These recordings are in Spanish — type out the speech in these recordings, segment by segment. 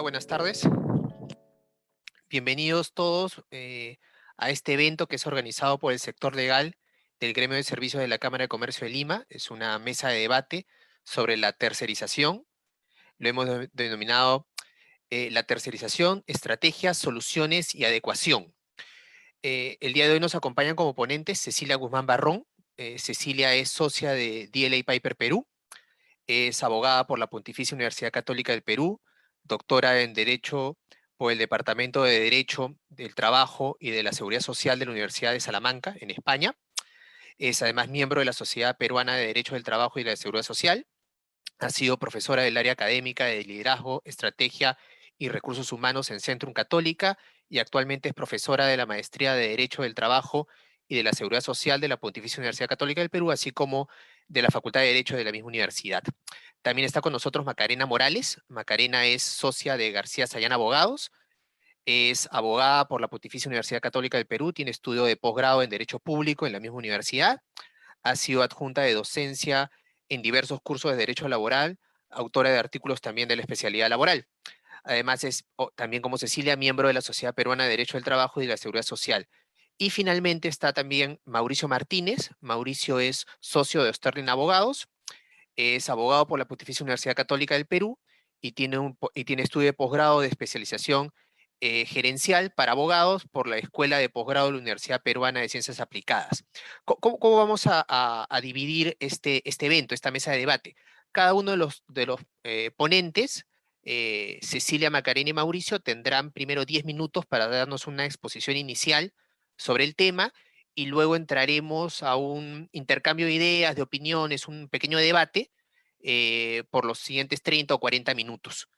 Hola, buenas tardes. Bienvenidos todos a este evento que es organizado por el sector legal del Gremio de Servicios de la Cámara de Comercio de Lima. Es una mesa de debate sobre la tercerización. Lo hemos denominado la tercerización, estrategias, soluciones y adecuación. El día de hoy nos acompañan como ponentes Cecilia Guzmán Barrón. Cecilia es socia de DLA Piper Perú. Es abogada por la Pontificia Universidad Católica del Perú, doctora en Derecho por el Departamento de Derecho del Trabajo y de la Seguridad Social de la Universidad de Salamanca, en España. Es además miembro de la Sociedad Peruana de Derecho del Trabajo y de la Seguridad Social. Ha sido profesora del área académica de Liderazgo, Estrategia y Recursos Humanos en Centrum Católica y actualmente es profesora de la Maestría de Derecho del Trabajo y de la Seguridad Social de la Pontificia Universidad Católica del Perú, así como de la Facultad de Derecho de la misma universidad. También está con nosotros Macarena Morales. Macarena es socia de García Sayán Abogados, es abogada por la Pontificia Universidad Católica del Perú, tiene estudio de posgrado en Derecho Público en la misma universidad, ha sido adjunta de docencia en diversos cursos de Derecho Laboral, autora de artículos también de la especialidad laboral. Además es también como Cecilia, miembro de la Sociedad Peruana de Derecho del Trabajo y de la Seguridad Social. Y finalmente está también Mauricio Martínez. Mauricio es socio de Sterling Abogados, es abogado por la Pontificia Universidad Católica del Perú y tiene estudio de posgrado de especialización gerencial para abogados por la Escuela de Posgrado de la Universidad Peruana de Ciencias Aplicadas. ¿Cómo vamos a dividir este evento, esta mesa de debate? Cada uno de los ponentes, Cecilia, Macarena y Mauricio, tendrán primero 10 minutos para darnos una exposición inicial sobre el tema y luego entraremos a un intercambio de ideas, de opiniones, un pequeño debate por los siguientes 30 o 40 minutos.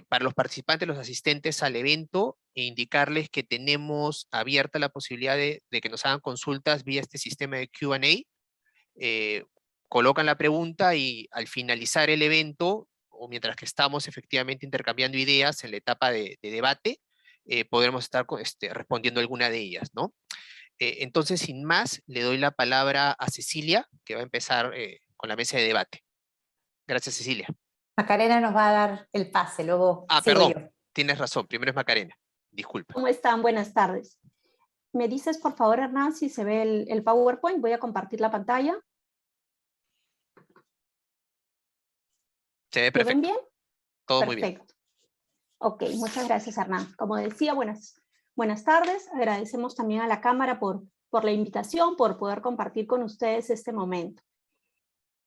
Para los participantes, los asistentes al evento, indicarles que tenemos abierta la posibilidad de que nos hagan consultas vía este sistema de Q&A. Colocan la pregunta y al finalizar el evento, o mientras que estamos efectivamente intercambiando ideas en la etapa de debate, podremos estar respondiendo alguna de ellas, ¿no? Entonces, sin más, le doy la palabra a Cecilia, que va a empezar con la mesa de debate. Gracias, Cecilia. Macarena nos va a dar el pase, luego sigo Perdón, yo. tienes razón, primero es Macarena. Disculpa. ¿Cómo están? Buenas tardes. ¿Me dices, por favor, Hernán, si se ve el PowerPoint? Voy a compartir la pantalla. Se ve ¿Lo perfecto. ven bien? Todo muy bien. Perfecto. Ok, muchas gracias, Hernán. Como decía, buenas tardes. Agradecemos también a la Cámara por la invitación, por poder compartir con ustedes este momento.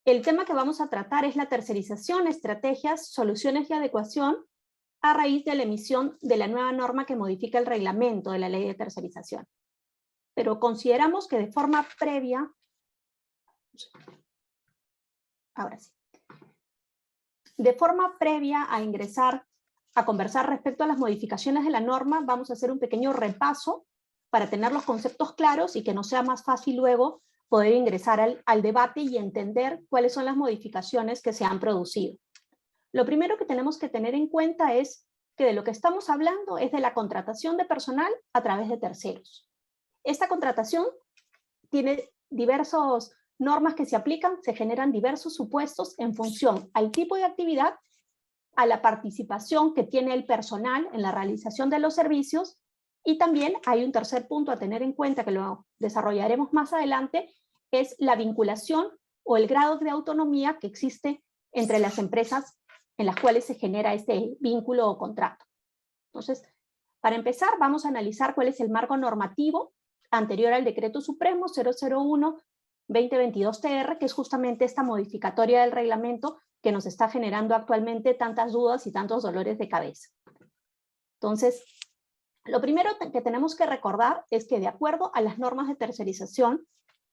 El tema que vamos a tratar es la tercerización, estrategias, soluciones y adecuación a raíz de la emisión de la nueva norma que modifica el reglamento de la ley de tercerización. Pero consideramos que de forma previa, ahora sí, de forma previa a ingresar a conversar respecto a las modificaciones de la norma, vamos a hacer un pequeño repaso para tener los conceptos claros y que nos sea más fácil luego poder ingresar al debate y entender cuáles son las modificaciones que se han producido. Lo primero que tenemos que tener en cuenta es que de lo que estamos hablando es de la contratación de personal a través de terceros. Esta contratación tiene diversas normas que se aplican, se generan diversos supuestos en función al tipo de actividad, a la participación que tiene el personal en la realización de los servicios, y también hay un tercer punto a tener en cuenta que lo desarrollaremos más adelante, es la vinculación o el grado de autonomía que existe entre las empresas en las cuales se genera este vínculo o contrato. Entonces, para empezar, vamos a analizar cuál es el marco normativo anterior al Decreto Supremo 001-2022-TR, que es justamente esta modificatoria del reglamento que nos está generando actualmente tantas dudas y tantos dolores de cabeza. Entonces, lo primero que tenemos que recordar es que de acuerdo a las normas de tercerización,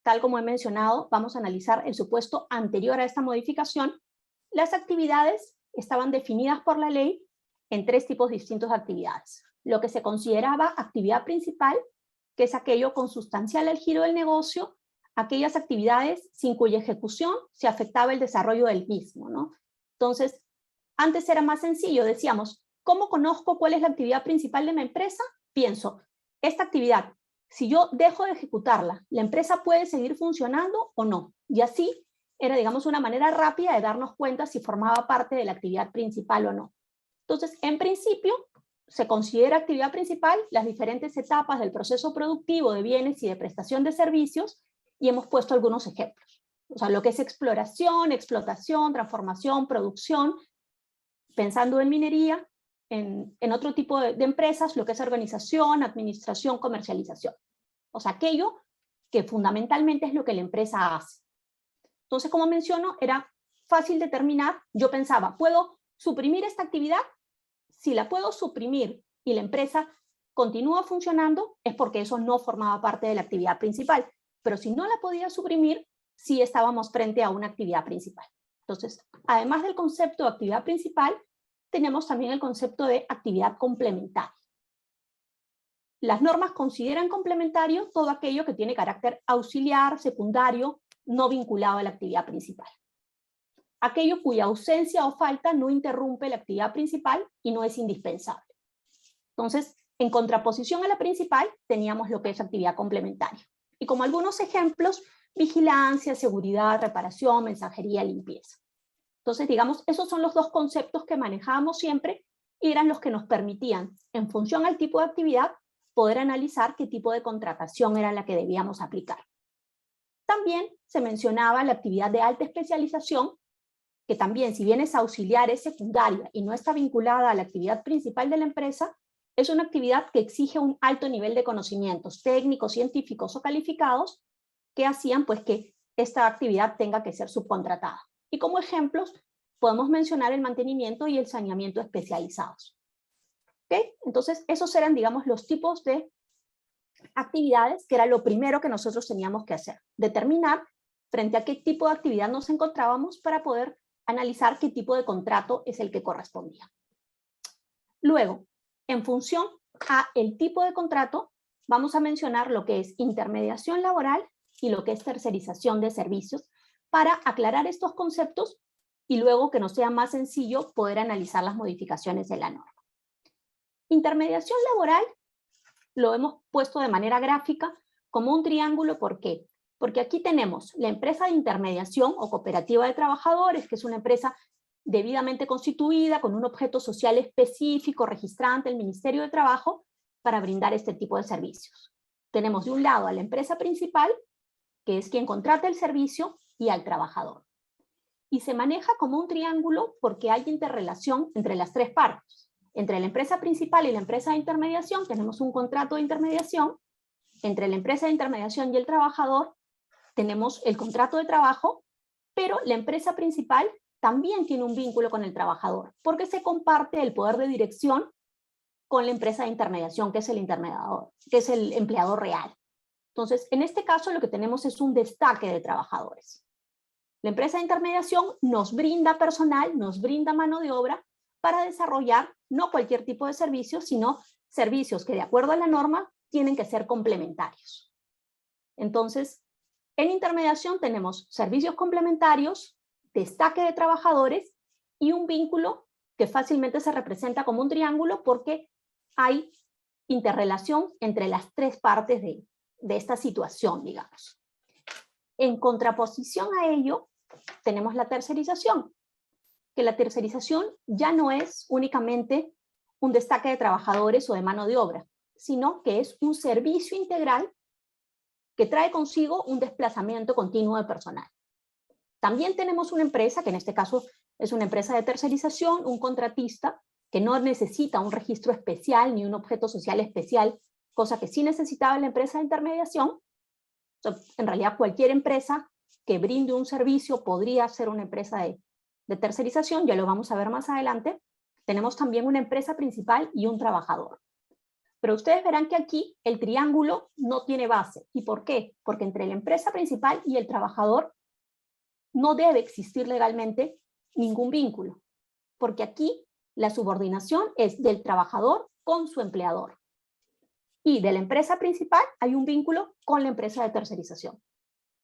tal como he mencionado, vamos a analizar el supuesto anterior a esta modificación. Las actividades estaban definidas por la ley en tres tipos distintos de actividades. Lo que se consideraba actividad principal, que es aquello consustancial al giro del negocio, aquellas actividades sin cuya ejecución se afectaba el desarrollo del mismo, ¿no? Entonces, antes era más sencillo, decíamos, ¿cómo conozco cuál es la actividad principal de mi empresa? Pienso, esta actividad, si yo dejo de ejecutarla, ¿la empresa puede seguir funcionando o no? Y así era, digamos, una manera rápida de darnos cuenta si formaba parte de la actividad principal o no. Entonces, en principio, se considera actividad principal las diferentes etapas del proceso productivo de bienes y de prestación de servicios, y hemos puesto algunos ejemplos. O sea, lo que es exploración, explotación, transformación, producción, pensando en minería, en otro tipo de empresas, lo que es organización, administración, comercialización. O sea, aquello que fundamentalmente es lo que la empresa hace. Entonces, como menciono, era fácil determinar. Yo pensaba, ¿puedo suprimir esta actividad? Si la puedo suprimir y la empresa continúa funcionando, es porque eso no formaba parte de la actividad principal. Pero si no la podía suprimir, sí estábamos frente a una actividad principal. Entonces, además del concepto de actividad principal, tenemos también el concepto de actividad complementaria. Las normas consideran complementario todo aquello que tiene carácter auxiliar, secundario, no vinculado a la actividad principal. Aquello cuya ausencia o falta no interrumpe la actividad principal y no es indispensable. Entonces, en contraposición a la principal, teníamos lo que es actividad complementaria. Y como algunos ejemplos, vigilancia, seguridad, reparación, mensajería, limpieza. Entonces, digamos, esos son los dos conceptos que manejábamos siempre y eran los que nos permitían, en función al tipo de actividad, poder analizar qué tipo de contratación era la que debíamos aplicar. También se mencionaba la actividad de alta especialización, que también, si bien es auxiliar, es secundaria y no está vinculada a la actividad principal de la empresa, es una actividad que exige un alto nivel de conocimientos técnicos, científicos o calificados que hacían pues que esta actividad tenga que ser subcontratada. Y como ejemplos, podemos mencionar el mantenimiento y el saneamiento especializados. ¿Okay? Entonces, esos eran, digamos, los tipos de actividades que era lo primero que nosotros teníamos que hacer. Determinar frente a qué tipo de actividad nos encontrábamos para poder analizar qué tipo de contrato es el que correspondía. Luego, en función a el tipo de contrato, vamos a mencionar lo que es intermediación laboral y lo que es tercerización de servicios para aclarar estos conceptos y luego que nos sea más sencillo poder analizar las modificaciones de la norma. Intermediación laboral lo hemos puesto de manera gráfica como un triángulo. ¿Por qué? Porque aquí tenemos la empresa de intermediación o cooperativa de trabajadores, que es una empresa debidamente constituida con un objeto social específico registrante el Ministerio de Trabajo para brindar este tipo de servicios. Tenemos de un lado a la empresa principal, que es quien contrata el servicio, y al trabajador. Y se maneja como un triángulo porque hay interrelación entre las tres partes. Entre la empresa principal y la empresa de intermediación tenemos un contrato de intermediación. Entre la empresa de intermediación y el trabajador tenemos el contrato de trabajo, pero la empresa principal también tiene un vínculo con el trabajador, porque se comparte el poder de dirección con la empresa de intermediación, que es el intermediador, que es el empleador real. Entonces, en este caso lo que tenemos es un destaque de trabajadores. La empresa de intermediación nos brinda personal, nos brinda mano de obra para desarrollar no cualquier tipo de servicio, sino servicios que de acuerdo a la norma tienen que ser complementarios. Entonces, en intermediación tenemos servicios complementarios, destaque de trabajadores y un vínculo que fácilmente se representa como un triángulo porque hay interrelación entre las tres partes de esta situación, digamos. En contraposición a ello, tenemos la tercerización, que la tercerización ya no es únicamente un destaque de trabajadores o de mano de obra, sino que es un servicio integral que trae consigo un desplazamiento continuo de personal. También tenemos una empresa, que en este caso es una empresa de tercerización, un contratista, que no necesita un registro especial ni un objeto social especial, cosa que sí necesitaba la empresa de intermediación. En realidad, cualquier empresa que brinde un servicio podría ser una empresa de tercerización, ya lo vamos a ver más adelante. Tenemos también una empresa principal y un trabajador. Pero ustedes verán que aquí el triángulo no tiene base. ¿Y por qué? Porque entre la empresa principal y el trabajador no debe existir legalmente ningún vínculo, porque aquí la subordinación es del trabajador con su empleador. Y de la empresa principal hay un vínculo con la empresa de tercerización.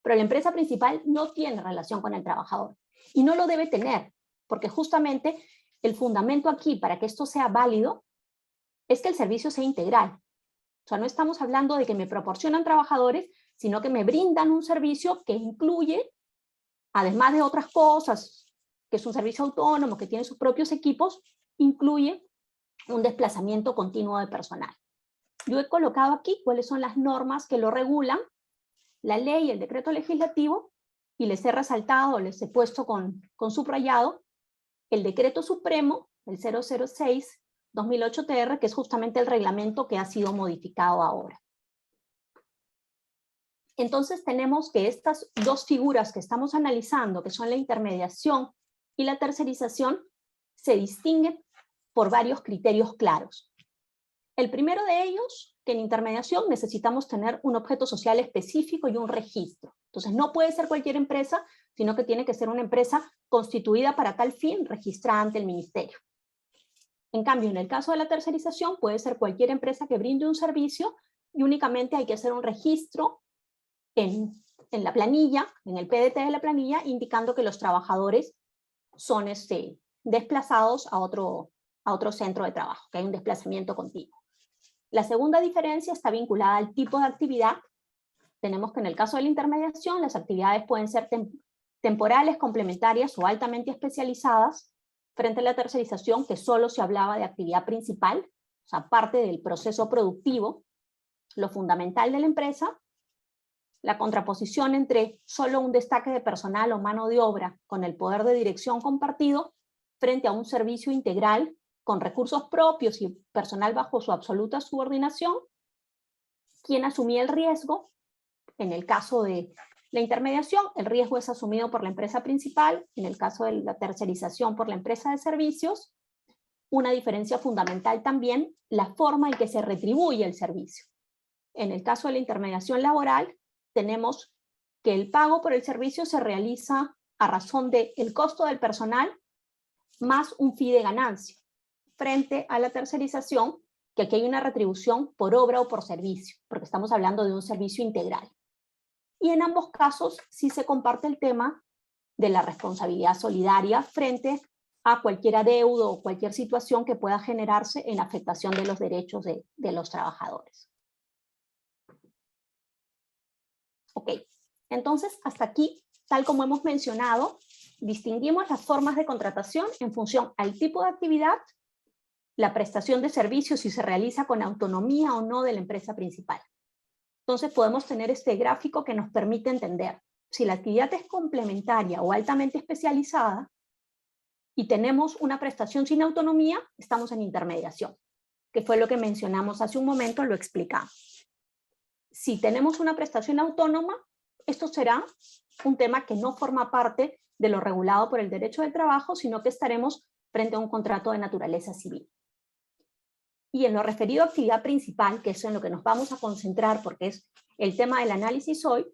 Pero la empresa principal no tiene relación con el trabajador y no lo debe tener, porque justamente el fundamento aquí para que esto sea válido es que el servicio sea integral. O sea, no estamos hablando de que me proporcionan trabajadores, sino que me brindan un servicio que incluye, además de otras cosas, que es un servicio autónomo, que tiene sus propios equipos, incluye un desplazamiento continuo de personal. Yo he colocado aquí cuáles son las normas que lo regulan, la ley, el decreto legislativo, y les he resaltado, les he puesto con subrayado el decreto supremo, el 006-2008-TR, que es justamente el reglamento que ha sido modificado ahora. Entonces tenemos que estas dos figuras que estamos analizando, que son la intermediación y la tercerización, se distinguen por varios criterios claros. El primero de ellos, que en intermediación necesitamos tener un objeto social específico y un registro. Entonces no puede ser cualquier empresa, sino que tiene que ser una empresa constituida para tal fin, registrada ante el ministerio. En cambio, en el caso de la tercerización, puede ser cualquier empresa que brinde un servicio y únicamente hay que hacer un registro en la planilla, en el PDT de la planilla, indicando que los trabajadores son desplazados a otro centro de trabajo, que hay un desplazamiento continuo. La segunda diferencia está vinculada al tipo de actividad. Tenemos que en el caso de la intermediación, las actividades pueden ser temporales, complementarias o altamente especializadas, frente a la tercerización, que solo se hablaba de actividad principal, o sea, parte del proceso productivo, lo fundamental de la empresa, la contraposición entre solo un destaque de personal o mano de obra con el poder de dirección compartido frente a un servicio integral con recursos propios y personal bajo su absoluta subordinación, quien asumía el riesgo. En el caso de la intermediación, el riesgo es asumido por la empresa principal, en el caso de la tercerización por la empresa de servicios. Una diferencia fundamental también, la forma en que se retribuye el servicio. En el caso de la intermediación laboral, tenemos que el pago por el servicio se realiza a razón del costo del personal más un fee de ganancia, frente a la tercerización, que aquí hay una retribución por obra o por servicio, porque estamos hablando de un servicio integral. Y en ambos casos sí se comparte el tema de la responsabilidad solidaria frente a cualquier adeudo o cualquier situación que pueda generarse en afectación de los derechos de los trabajadores. Ok, entonces hasta aquí, tal como hemos mencionado, distinguimos las formas de contratación en función al tipo de actividad, la prestación de servicios si se realiza con autonomía o no de la empresa principal. Entonces podemos tener este gráfico que nos permite entender si la actividad es complementaria o altamente especializada y tenemos una prestación sin autonomía, estamos en intermediación, que fue lo que mencionamos hace un momento, lo explicamos. Si tenemos una prestación autónoma, esto será un tema que no forma parte de lo regulado por el derecho del trabajo, sino que estaremos frente a un contrato de naturaleza civil. Y en lo referido a actividad principal, que es en lo que nos vamos a concentrar porque es el tema del análisis hoy,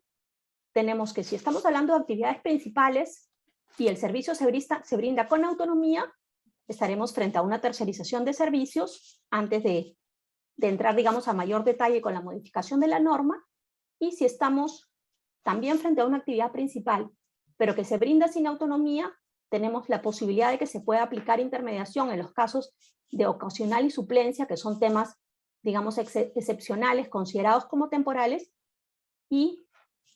tenemos que si estamos hablando de actividades principales y el servicio se brinda con autonomía, estaremos frente a una tercerización de servicios antes de entrar, digamos, a mayor detalle con la modificación de la norma. Y si estamos también frente a una actividad principal, pero que se brinda sin autonomía, tenemos la posibilidad de que se pueda aplicar intermediación en los casos de ocasional y suplencia, que son temas, digamos, excepcionales, considerados como temporales, y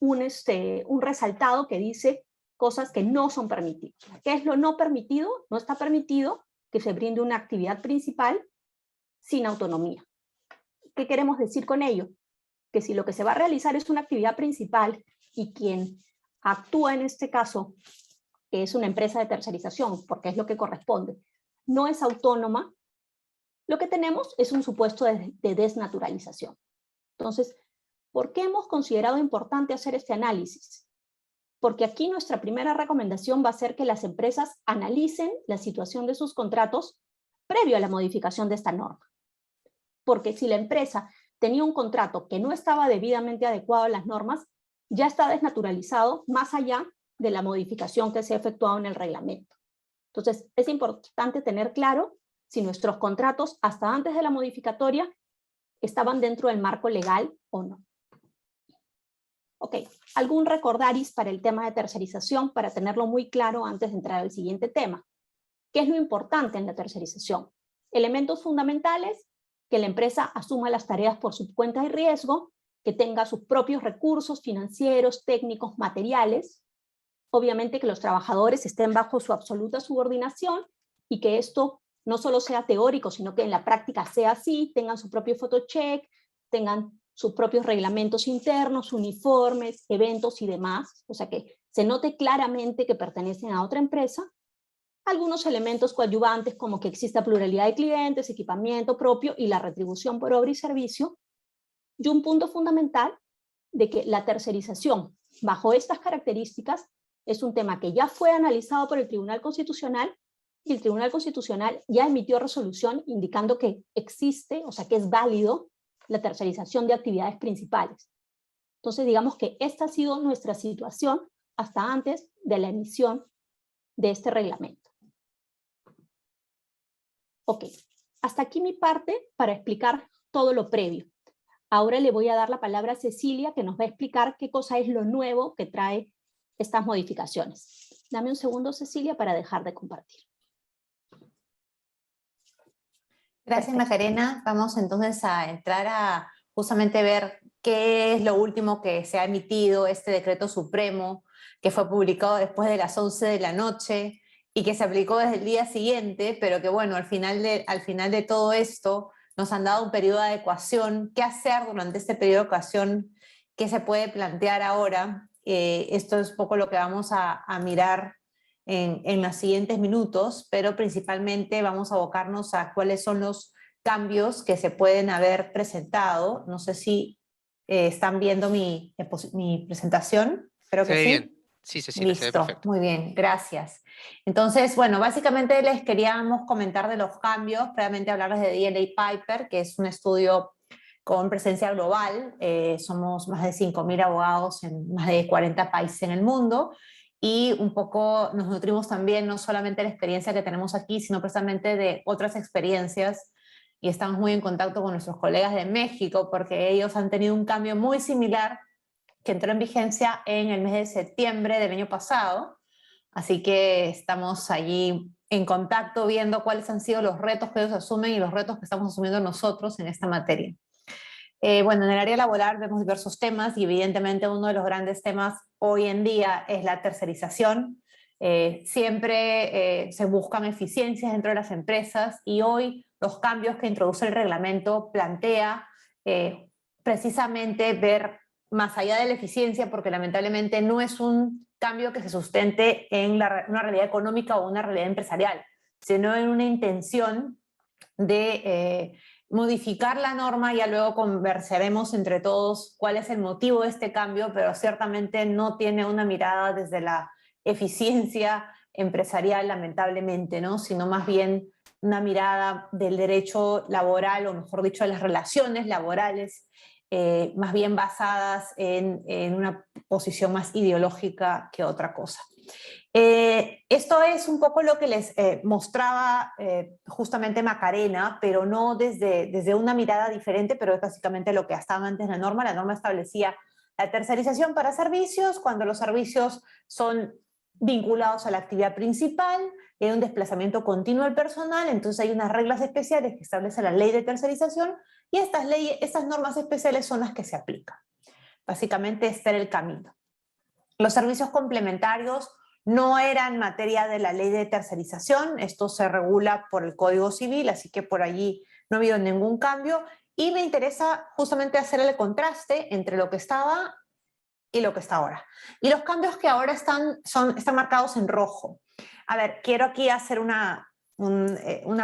un resaltado que dice cosas que no son permitidas. ¿Qué es lo no permitido? No está permitido que se brinde una actividad principal sin autonomía. ¿Qué queremos decir con ello? Que si lo que se va a realizar es una actividad principal y quien actúa en este caso, que es una empresa de tercerización, porque es lo que corresponde, no es autónoma, lo que tenemos es un supuesto de desnaturalización. Entonces, ¿por qué hemos considerado importante hacer este análisis? Porque aquí nuestra primera recomendación va a ser que las empresas analicen la situación de sus contratos previo a la modificación de esta norma. Porque si la empresa tenía un contrato que no estaba debidamente adecuado a las normas, ya está desnaturalizado más allá de la modificación que se ha efectuado en el reglamento. Entonces, es importante tener claro si nuestros contratos hasta antes de la modificatoria estaban dentro del marco legal o no. Ok, algún recordaris para el tema de tercerización para tenerlo muy claro antes de entrar al siguiente tema. ¿Qué es lo importante en la tercerización? Elementos fundamentales: que la empresa asuma las tareas por su cuenta y riesgo, que tenga sus propios recursos financieros, técnicos, materiales, obviamente que los trabajadores estén bajo su absoluta subordinación y que esto no solo sea teórico, sino que en la práctica sea así, tengan su propio photocheck, tengan sus propios reglamentos internos, uniformes, eventos y demás, o sea que se note claramente que pertenecen a otra empresa. Algunos elementos coadyuvantes como que exista pluralidad de clientes, equipamiento propio y la retribución por obra y servicio. Y un punto fundamental de que la tercerización bajo estas características es un tema que ya fue analizado por el Tribunal Constitucional y el Tribunal Constitucional ya emitió resolución indicando que existe, o sea que es válido la tercerización de actividades principales. Entonces digamos que esta ha sido nuestra situación hasta antes de la emisión de este reglamento. Ok, hasta aquí mi parte para explicar todo lo previo. Ahora le voy a dar la palabra a Cecilia, que nos va a explicar qué cosa es lo nuevo que trae estas modificaciones. Dame un segundo, Cecilia, para dejar de compartir. Gracias, Macarena. Vamos entonces a entrar a justamente ver qué es lo último que se ha emitido, este decreto supremo que fue publicado después de las 11 de la noche y que se aplicó desde el día siguiente, pero que bueno, al final de todo esto nos han dado un periodo de adecuación. ¿Qué hacer durante este periodo de adecuación? ¿Qué se puede plantear ahora? Esto es poco lo que vamos a mirar en los siguientes minutos, pero principalmente vamos a abocarnos a cuáles son los cambios que se pueden haber presentado. No sé si están viendo mi presentación. Espero que Se ve sí. bien. Sí, Cecilia, se ve Listo, perfecto. muy bien, gracias. Entonces, bueno, básicamente les queríamos comentar de los cambios, previamente hablarles de DLA Piper, que es un estudio con presencia global. Somos más de 5.000 abogados en más de 40 países en el mundo, y un poco nos nutrimos también no solamente de la experiencia que tenemos aquí, sino precisamente de otras experiencias, y estamos muy en contacto con nuestros colegas de México, porque ellos han tenido un cambio muy similar que entró en vigencia en el mes de septiembre del año pasado. Así que estamos allí en contacto viendo cuáles han sido los retos que ellos asumen y los retos que estamos asumiendo nosotros en esta materia. Bueno, en el área laboral vemos diversos temas y evidentemente uno de los grandes temas hoy en día es la tercerización. Siempre se buscan eficiencias dentro de las empresas, y hoy los cambios que introduce el reglamento plantea precisamente ver más allá de la eficiencia, porque lamentablemente no es un cambio que se sustente en una realidad económica o una realidad empresarial, sino en una intención de modificar la norma. Ya luego conversaremos entre todos cuál es el motivo de este cambio, pero ciertamente no tiene una mirada desde la eficiencia empresarial, lamentablemente, ¿no? Sino más bien una mirada del derecho laboral, o mejor dicho, de las relaciones laborales, más bien basadas en una posición más ideológica que otra cosa. Esto es un poco lo que les mostraba justamente Macarena, pero no desde una mirada diferente, pero es básicamente lo que estaba antes de la norma. La norma establecía la tercerización para servicios cuando los servicios son vinculados a la actividad principal, hay un desplazamiento continuo del personal. Entonces hay unas reglas especiales que establece la ley de tercerización, y estas normas especiales son las que se aplican. Básicamente este era el camino. Los servicios complementarios no eran materia de la ley de tercerización, esto se regula por el Código Civil, así que por allí no ha habido ningún cambio, y me interesa justamente hacer el contraste entre lo que estaba y lo que está ahora. Y los cambios que ahora están marcados en rojo. A ver, quiero aquí hacer una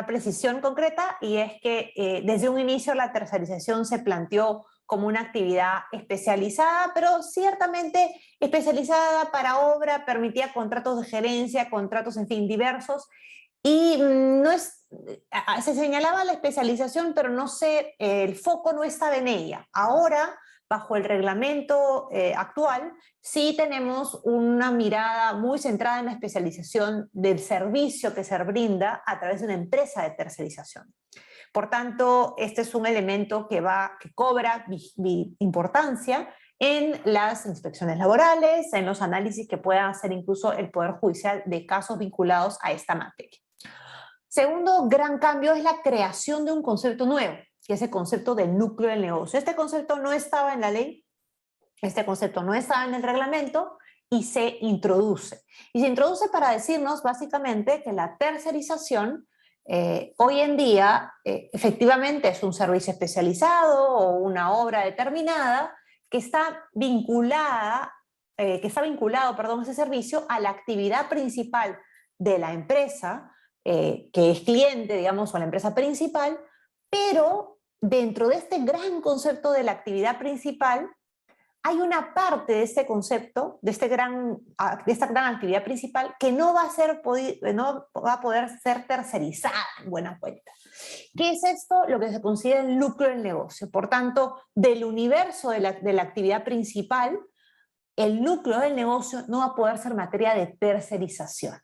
precisión concreta, y es que desde un inicio la tercerización se planteó como una actividad especializada, pero ciertamente especializada para obra, permitía contratos de gerencia, contratos, en fin, diversos, y se señalaba la especialización, pero el foco no estaba en ella. Ahora, bajo el reglamento actual, sí tenemos una mirada muy centrada en la especialización del servicio que se brinda a través de una empresa de tercerización. Por tanto, este es un elemento que cobra importancia en las inspecciones laborales, en los análisis que pueda hacer incluso el Poder Judicial de casos vinculados a esta materia. Segundo gran cambio es la creación de un concepto nuevo, que es el concepto del núcleo del negocio. Este concepto no estaba en la ley, este concepto no estaba en el reglamento, y se introduce. Y se introduce para decirnos básicamente que la tercerización Hoy en día, efectivamente, es un servicio especializado o una obra determinada que está vinculado, perdón, ese servicio a la actividad principal de la empresa, que es cliente, digamos, o la empresa principal, pero dentro de este gran concepto de la actividad principal, hay una parte de este concepto, de esta gran actividad principal, que no va a poder ser tercerizada en buena cuenta. ¿Qué es esto? Lo que se considera el núcleo del negocio. Por tanto, del universo de la actividad principal, el núcleo del negocio no va a poder ser materia de tercerización.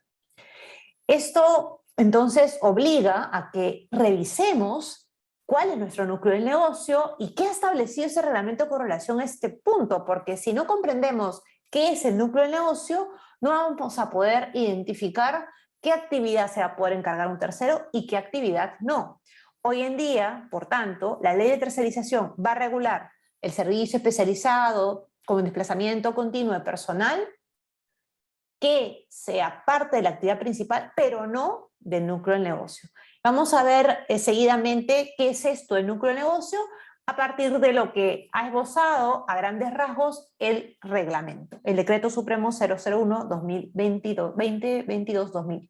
Esto, entonces, obliga a que revisemos cuál es nuestro núcleo del negocio y qué ha establecido ese reglamento con relación a este punto, porque si no comprendemos qué es el núcleo del negocio, no vamos a poder identificar qué actividad se va a poder encargar un tercero y qué actividad no. Hoy en día, por tanto, la ley de tercerización va a regular el servicio especializado con desplazamiento continuo de personal que sea parte de la actividad principal, pero no del núcleo del negocio. Vamos a ver seguidamente qué es esto del núcleo del negocio a partir de lo que ha esbozado a grandes rasgos el reglamento, el Decreto Supremo 001-2022-2000.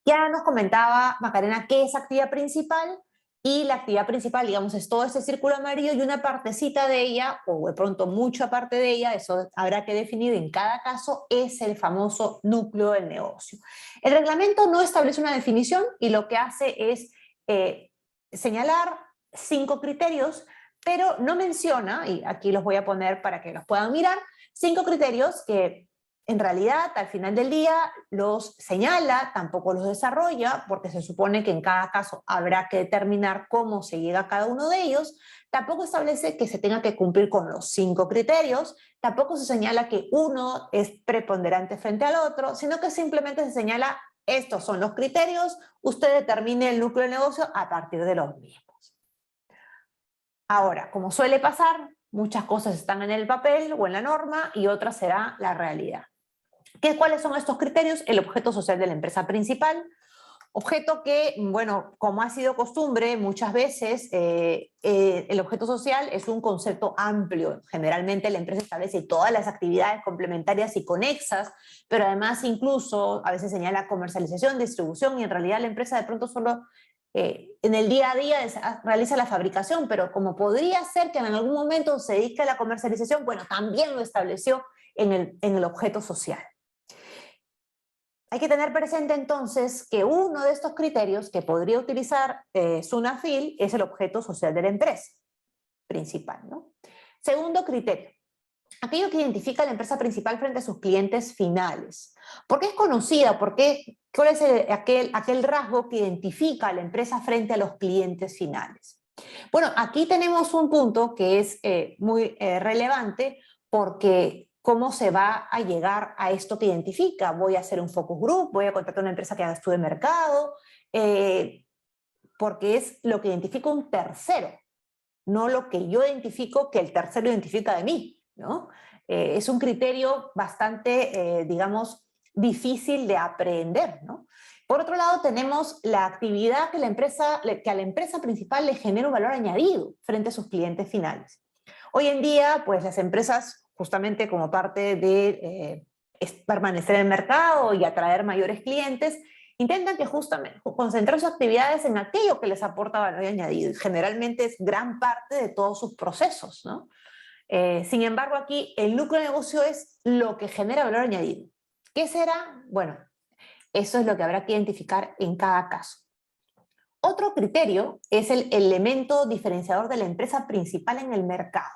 Ya nos comentaba Macarena qué es actividad principal, y la actividad principal, digamos, es todo ese círculo amarillo y una partecita de ella, o de pronto mucha parte de ella, eso habrá que definir en cada caso, es el famoso núcleo del negocio. El reglamento no establece una definición y lo que hace es señalar 5 criterios, pero no menciona, y aquí los voy a poner para que los puedan mirar, 5 criterios que en realidad, al final del día, los señala, tampoco los desarrolla, porque se supone que en cada caso habrá que determinar cómo se llega a cada uno de ellos. Tampoco establece que se tenga que cumplir con los 5 criterios, tampoco se señala que uno es preponderante frente al otro, sino que simplemente se señala, estos son los criterios, usted determine el núcleo del negocio a partir de los mismos. Ahora, como suele pasar, muchas cosas están en el papel o en la norma y otras será la realidad. ¿Cuáles son estos criterios? El objeto social de la empresa principal, objeto que, bueno, como ha sido costumbre, muchas veces el objeto social es un concepto amplio. Generalmente la empresa establece todas las actividades complementarias y conexas, pero además incluso a veces señala comercialización, distribución, y en realidad la empresa de pronto solo en el día a día realiza la fabricación, pero como podría ser que en algún momento se dedique a la comercialización, bueno, también lo estableció en el objeto social. Hay que tener presente entonces que uno de estos criterios que podría utilizar SUNAFIL es el objeto social de la empresa principal, ¿no? Segundo criterio, aquello que identifica a la empresa principal frente a sus clientes finales. ¿Por qué es conocida? ¿Cuál es aquel rasgo que identifica a la empresa frente a los clientes finales? Bueno, aquí tenemos un punto que es muy relevante, porque ¿cómo se va a llegar a esto que identifica? Voy a hacer un focus group, voy a contratar una empresa que haga estudio de mercado, porque es lo que identifica un tercero, no lo que yo identifico que el tercero identifica de mí, ¿no? Es un criterio bastante, digamos, difícil de aprender, ¿no? Por otro lado, tenemos la actividad que a la empresa principal le genera un valor añadido frente a sus clientes finales. Hoy en día, pues las empresas, justamente como parte de permanecer en el mercado y atraer mayores clientes, intentan que justamente concentrar sus actividades en aquello que les aporta valor añadido. Generalmente es gran parte de todos sus procesos, ¿no? Sin embargo, aquí el núcleo de negocio es lo que genera valor añadido. ¿Qué será? Bueno, eso es lo que habrá que identificar en cada caso. Otro criterio es el elemento diferenciador de la empresa principal en el mercado.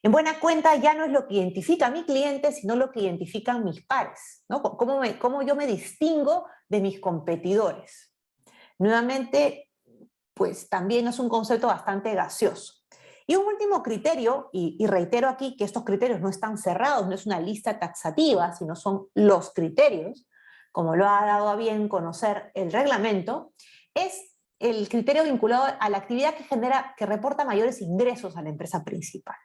En buena cuenta ya no es lo que identifica a mi cliente, sino lo que identifican mis pares, ¿no? ¿Cómo yo me distingo de mis competidores? Nuevamente, pues también es un concepto bastante gaseoso. Y un último criterio, y reitero aquí que estos criterios no están cerrados, no es una lista taxativa, sino son los criterios, como lo ha dado a bien conocer el reglamento, es el criterio vinculado a la actividad que reporta mayores ingresos a la empresa principal.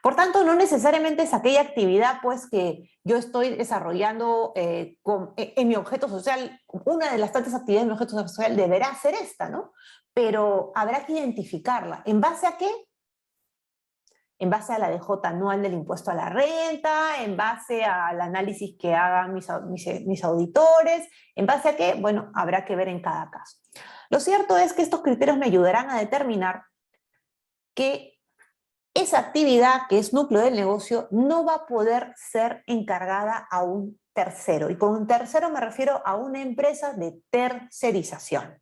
Por tanto, no necesariamente es aquella actividad pues, que yo estoy desarrollando en mi objeto social. Una de las tantas actividades de mi objeto social deberá ser esta, ¿no? Pero habrá que identificarla. ¿En base a qué? En base a la DJ anual del impuesto a la renta, en base al análisis que hagan mis auditores, en base a qué, bueno, habrá que ver en cada caso. Lo cierto es que estos criterios me ayudarán a determinar que esa actividad que es núcleo del negocio no va a poder ser encargada a un tercero. Y con un tercero me refiero a una empresa de tercerización.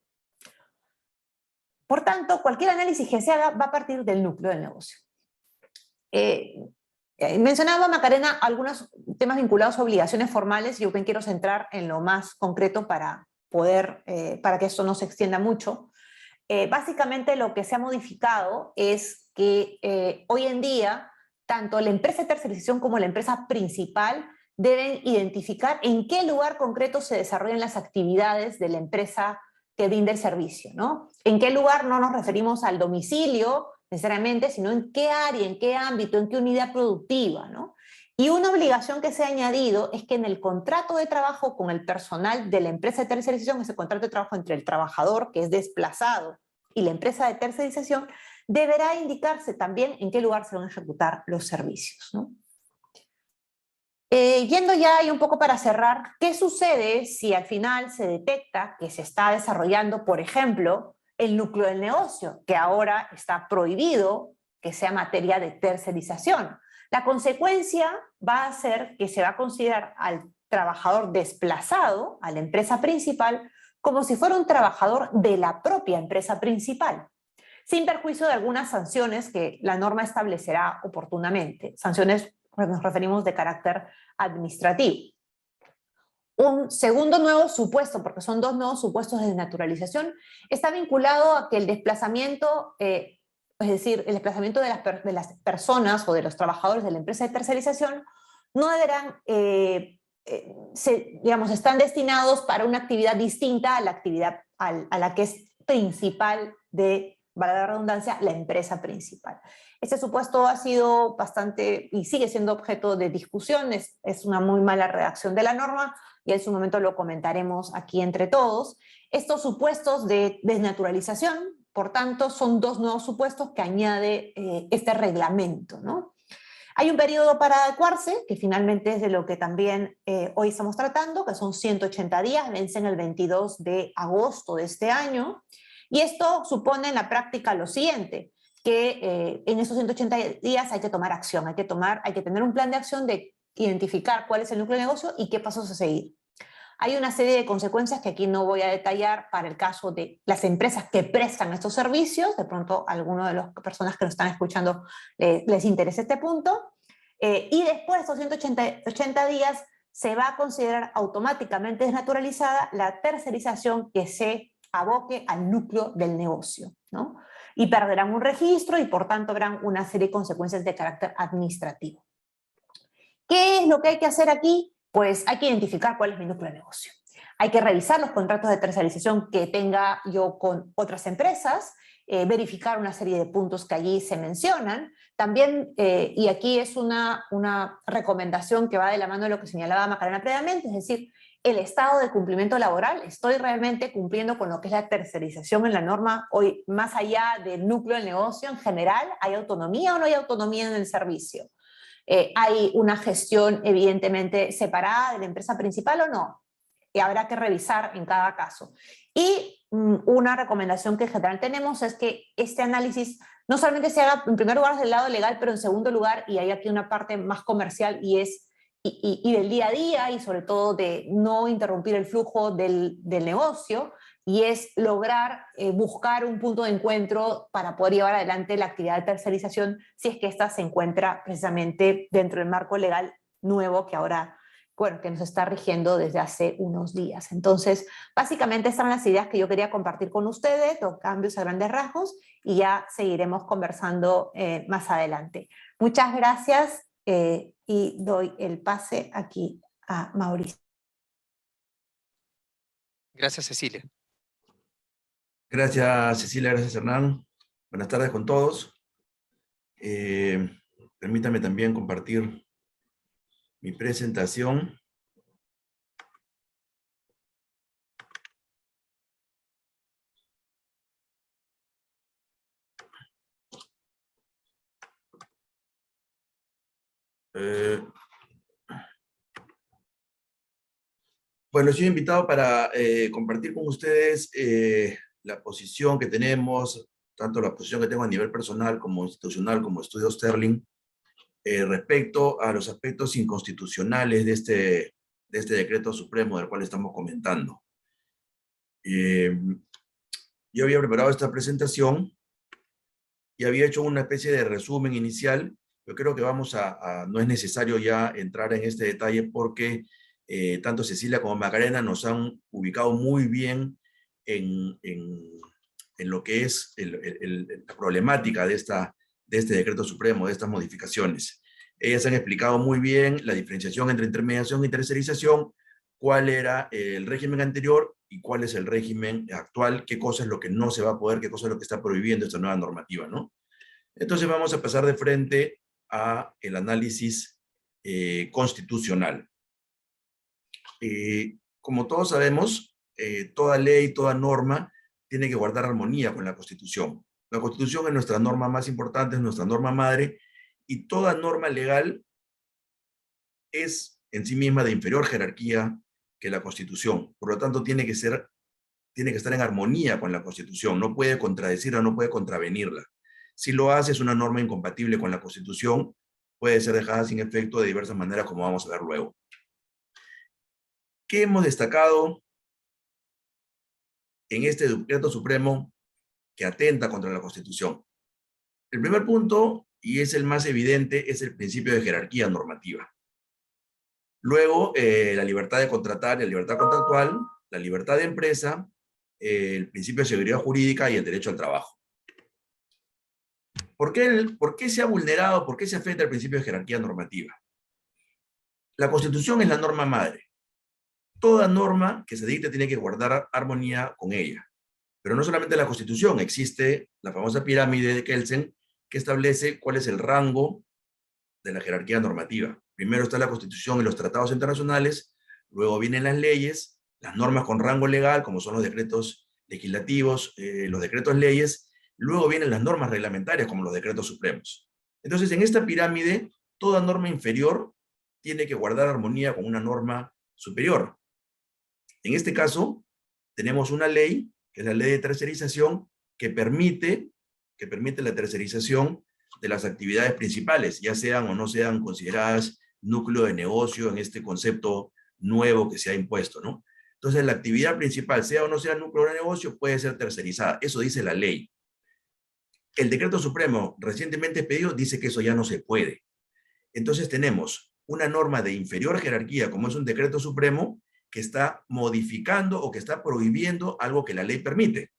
Por tanto, cualquier análisis que se haga va a partir del núcleo del negocio. Mencionaba Macarena algunos temas vinculados a obligaciones formales. Yo me quiero centrar en lo más concreto para que esto no se extienda mucho. Básicamente lo que se ha modificado es que hoy en día tanto la empresa de tercerización como la empresa principal deben identificar en qué lugar concreto se desarrollan las actividades de la empresa que brinda el servicio, ¿no? En qué lugar no nos referimos al domicilio necesariamente, sino en qué área, en qué ámbito, en qué unidad productiva, ¿no? Y una obligación que se ha añadido es que en el contrato de trabajo con el personal de la empresa de tercerización, ese contrato de trabajo entre el trabajador que es desplazado y la empresa de tercerización, deberá indicarse también en qué lugar se van a ejecutar los servicios, ¿no? Yendo ya y un poco para cerrar, ¿qué sucede si al final se detecta que se está desarrollando, por ejemplo, el núcleo del negocio, que ahora está prohibido que sea materia de tercerización? La consecuencia va a ser que se va a considerar al trabajador desplazado, a la empresa principal, como si fuera un trabajador de la propia empresa principal, sin perjuicio de algunas sanciones que la norma establecerá oportunamente. Sanciones, nos referimos de carácter administrativo. Un segundo nuevo supuesto, porque son dos nuevos supuestos de desnaturalización, está vinculado a que el desplazamiento, es decir, el desplazamiento de las personas o de los trabajadores de la empresa de tercerización no deberán, digamos, están destinados para una actividad distinta a la actividad a la que es principal de, valga la redundancia, la empresa principal. Este supuesto ha sido bastante y sigue siendo objeto de discusión, es una muy mala redacción de la norma y en su momento lo comentaremos aquí entre todos. Estos supuestos de desnaturalización, por tanto, son dos nuevos supuestos que añade este reglamento, ¿no? Hay un periodo para adecuarse, que finalmente es de lo que también hoy estamos tratando, que son 180 días, vencen el 22 de agosto de este año, y esto supone en la práctica lo siguiente, que en esos 180 días hay que tomar acción, hay que tener un plan de acción de identificar cuál es el núcleo de negocio y qué pasos a seguir. Hay una serie de consecuencias que aquí no voy a detallar para el caso de las empresas que prestan estos servicios. De pronto a alguno de las personas que nos están escuchando les interesa este punto. Y después de estos 180 días se va a considerar automáticamente desnaturalizada la tercerización que se aboque al núcleo del negocio, ¿no? Y perderán un registro y por tanto habrán una serie de consecuencias de carácter administrativo. ¿Qué es lo que hay que hacer aquí? Pues hay que identificar cuál es mi núcleo de negocio. Hay que revisar los contratos de tercerización que tenga yo con otras empresas, verificar una serie de puntos que allí se mencionan. También, y aquí es una recomendación que va de la mano de lo que señalaba Macarena previamente, es decir, el estado de cumplimiento laboral, estoy realmente cumpliendo con lo que es la tercerización en la norma hoy, más allá del núcleo del negocio en general, ¿hay autonomía o no hay autonomía en el servicio? ¿Hay una gestión evidentemente separada de la empresa principal o no? Y habrá que revisar en cada caso. Y una recomendación que en general tenemos es que este análisis no solamente se haga en primer lugar del lado legal, pero en segundo lugar, y hay aquí una parte más comercial y del día a día y sobre todo de no interrumpir el flujo del negocio, y es lograr buscar un punto de encuentro para poder llevar adelante la actividad de tercerización si es que ésta se encuentra precisamente dentro del marco legal nuevo que ahora, bueno, que nos está rigiendo desde hace unos días. Entonces, básicamente estas son las ideas que yo quería compartir con ustedes, los cambios a grandes rasgos, y ya seguiremos conversando más adelante. Muchas gracias y doy el pase aquí a Mauricio. Gracias, Cecilia. Gracias, Cecilia, gracias, Hernán. Buenas tardes con todos. Permítame también compartir mi presentación. Bueno, soy invitado para compartir con ustedes la posición que tenemos, tanto la posición que tengo a nivel personal como institucional, como Estudio Sterling, respecto a los aspectos inconstitucionales de este decreto supremo del cual estamos comentando. Yo había preparado esta presentación y había hecho una especie de resumen inicial. Yo creo que no es necesario ya entrar en este detalle porque tanto Cecilia como Macarena nos han ubicado muy bien en lo que es la problemática de este decreto supremo, de estas modificaciones. Ellas han explicado muy bien la diferenciación entre intermediación y tercerización, cuál era el régimen anterior y cuál es el régimen actual, qué cosa es lo que no se va a poder, qué cosa es lo que está prohibiendo esta nueva normativa, ¿no? Entonces vamos a pasar de frente a el análisis constitucional. Como todos sabemos, toda ley, toda norma tiene que guardar armonía con la Constitución. La Constitución es nuestra norma más importante, es nuestra norma madre, y toda norma legal es en sí misma de inferior jerarquía que la Constitución. Por lo tanto, tiene que estar en armonía con la Constitución, no puede contradecirla, no puede contravenirla. Si lo hace, es una norma incompatible con la Constitución, puede ser dejada sin efecto de diversas maneras, como vamos a ver luego. ¿Qué hemos destacado en este decreto supremo que atenta contra la Constitución? El primer punto, y es el más evidente, es el principio de jerarquía normativa. Luego, la libertad de contratar, la libertad contractual, la libertad de empresa, el principio de seguridad jurídica y el derecho al trabajo. ¿Por qué se ha vulnerado, por qué se afecta el principio de jerarquía normativa? La Constitución es la norma madre. Toda norma que se dicte tiene que guardar armonía con ella. Pero no solamente la Constitución, existe la famosa pirámide de Kelsen que establece cuál es el rango de la jerarquía normativa. Primero está la Constitución y los tratados internacionales, luego vienen las leyes, las normas con rango legal, como son los decretos legislativos, los decretos leyes, luego vienen las normas reglamentarias, como los decretos supremos. Entonces, en esta pirámide, toda norma inferior tiene que guardar armonía con una norma superior. En este caso, tenemos una ley, que es la ley de tercerización, que permite la tercerización de las actividades principales, ya sean o no sean consideradas núcleo de negocio en este concepto nuevo que se ha impuesto, ¿no? Entonces, la actividad principal, sea o no sea núcleo de negocio, puede ser tercerizada. Eso dice la ley. El decreto supremo recientemente pedido dice que eso ya no se puede. Entonces, tenemos una norma de inferior jerarquía, como es un decreto supremo, que está modificando o que está prohibiendo algo que la ley permite.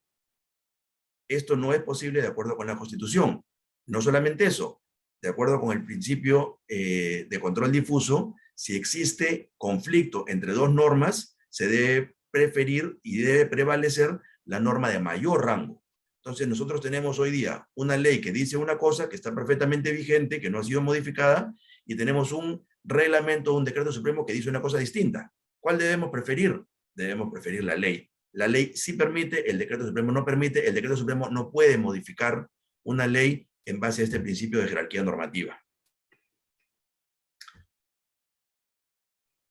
Esto no es posible de acuerdo con la Constitución. No solamente eso, de acuerdo con el principio de control difuso, si existe conflicto entre dos normas, se debe preferir y debe prevalecer la norma de mayor rango. Entonces nosotros tenemos hoy día una ley que dice una cosa que está perfectamente vigente, que no ha sido modificada, y tenemos un reglamento, un decreto supremo que dice una cosa distinta. ¿Cuál debemos preferir? Debemos preferir la ley. La ley sí permite, el decreto supremo no permite, el decreto supremo no puede modificar una ley en base a este principio de jerarquía normativa.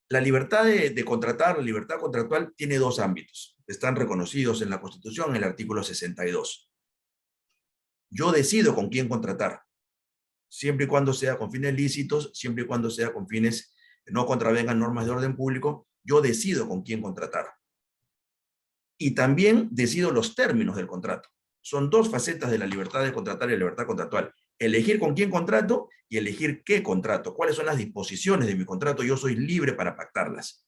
La libertad de contratar, la libertad contractual, tiene dos ámbitos. Están reconocidos en la Constitución, en el artículo 62. Yo decido con quién contratar, siempre y cuando sea con fines lícitos, siempre y cuando sea con fines que no contravengan normas de orden público, yo decido con quién contratar. Y también decido los términos del contrato. Son dos facetas de la libertad de contratar y la libertad contractual. Elegir con quién contrato y elegir qué contrato. ¿Cuáles son las disposiciones de mi contrato? Yo soy libre para pactarlas.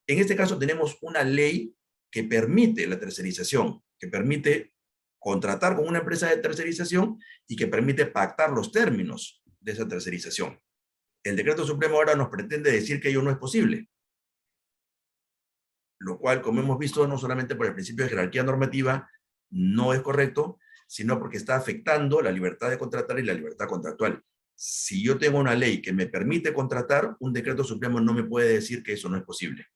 En este caso tenemos una ley que permite la tercerización, que permite contratar con una empresa de tercerización y que permite pactar los términos de esa tercerización. El decreto supremo ahora nos pretende decir que ello no es posible, lo cual, como hemos visto, no solamente por el principio de jerarquía normativa, no es correcto, sino porque está afectando la libertad de contratar y la libertad contractual. Si yo tengo una ley que me permite contratar, un decreto supremo no me puede decir que eso no es posible.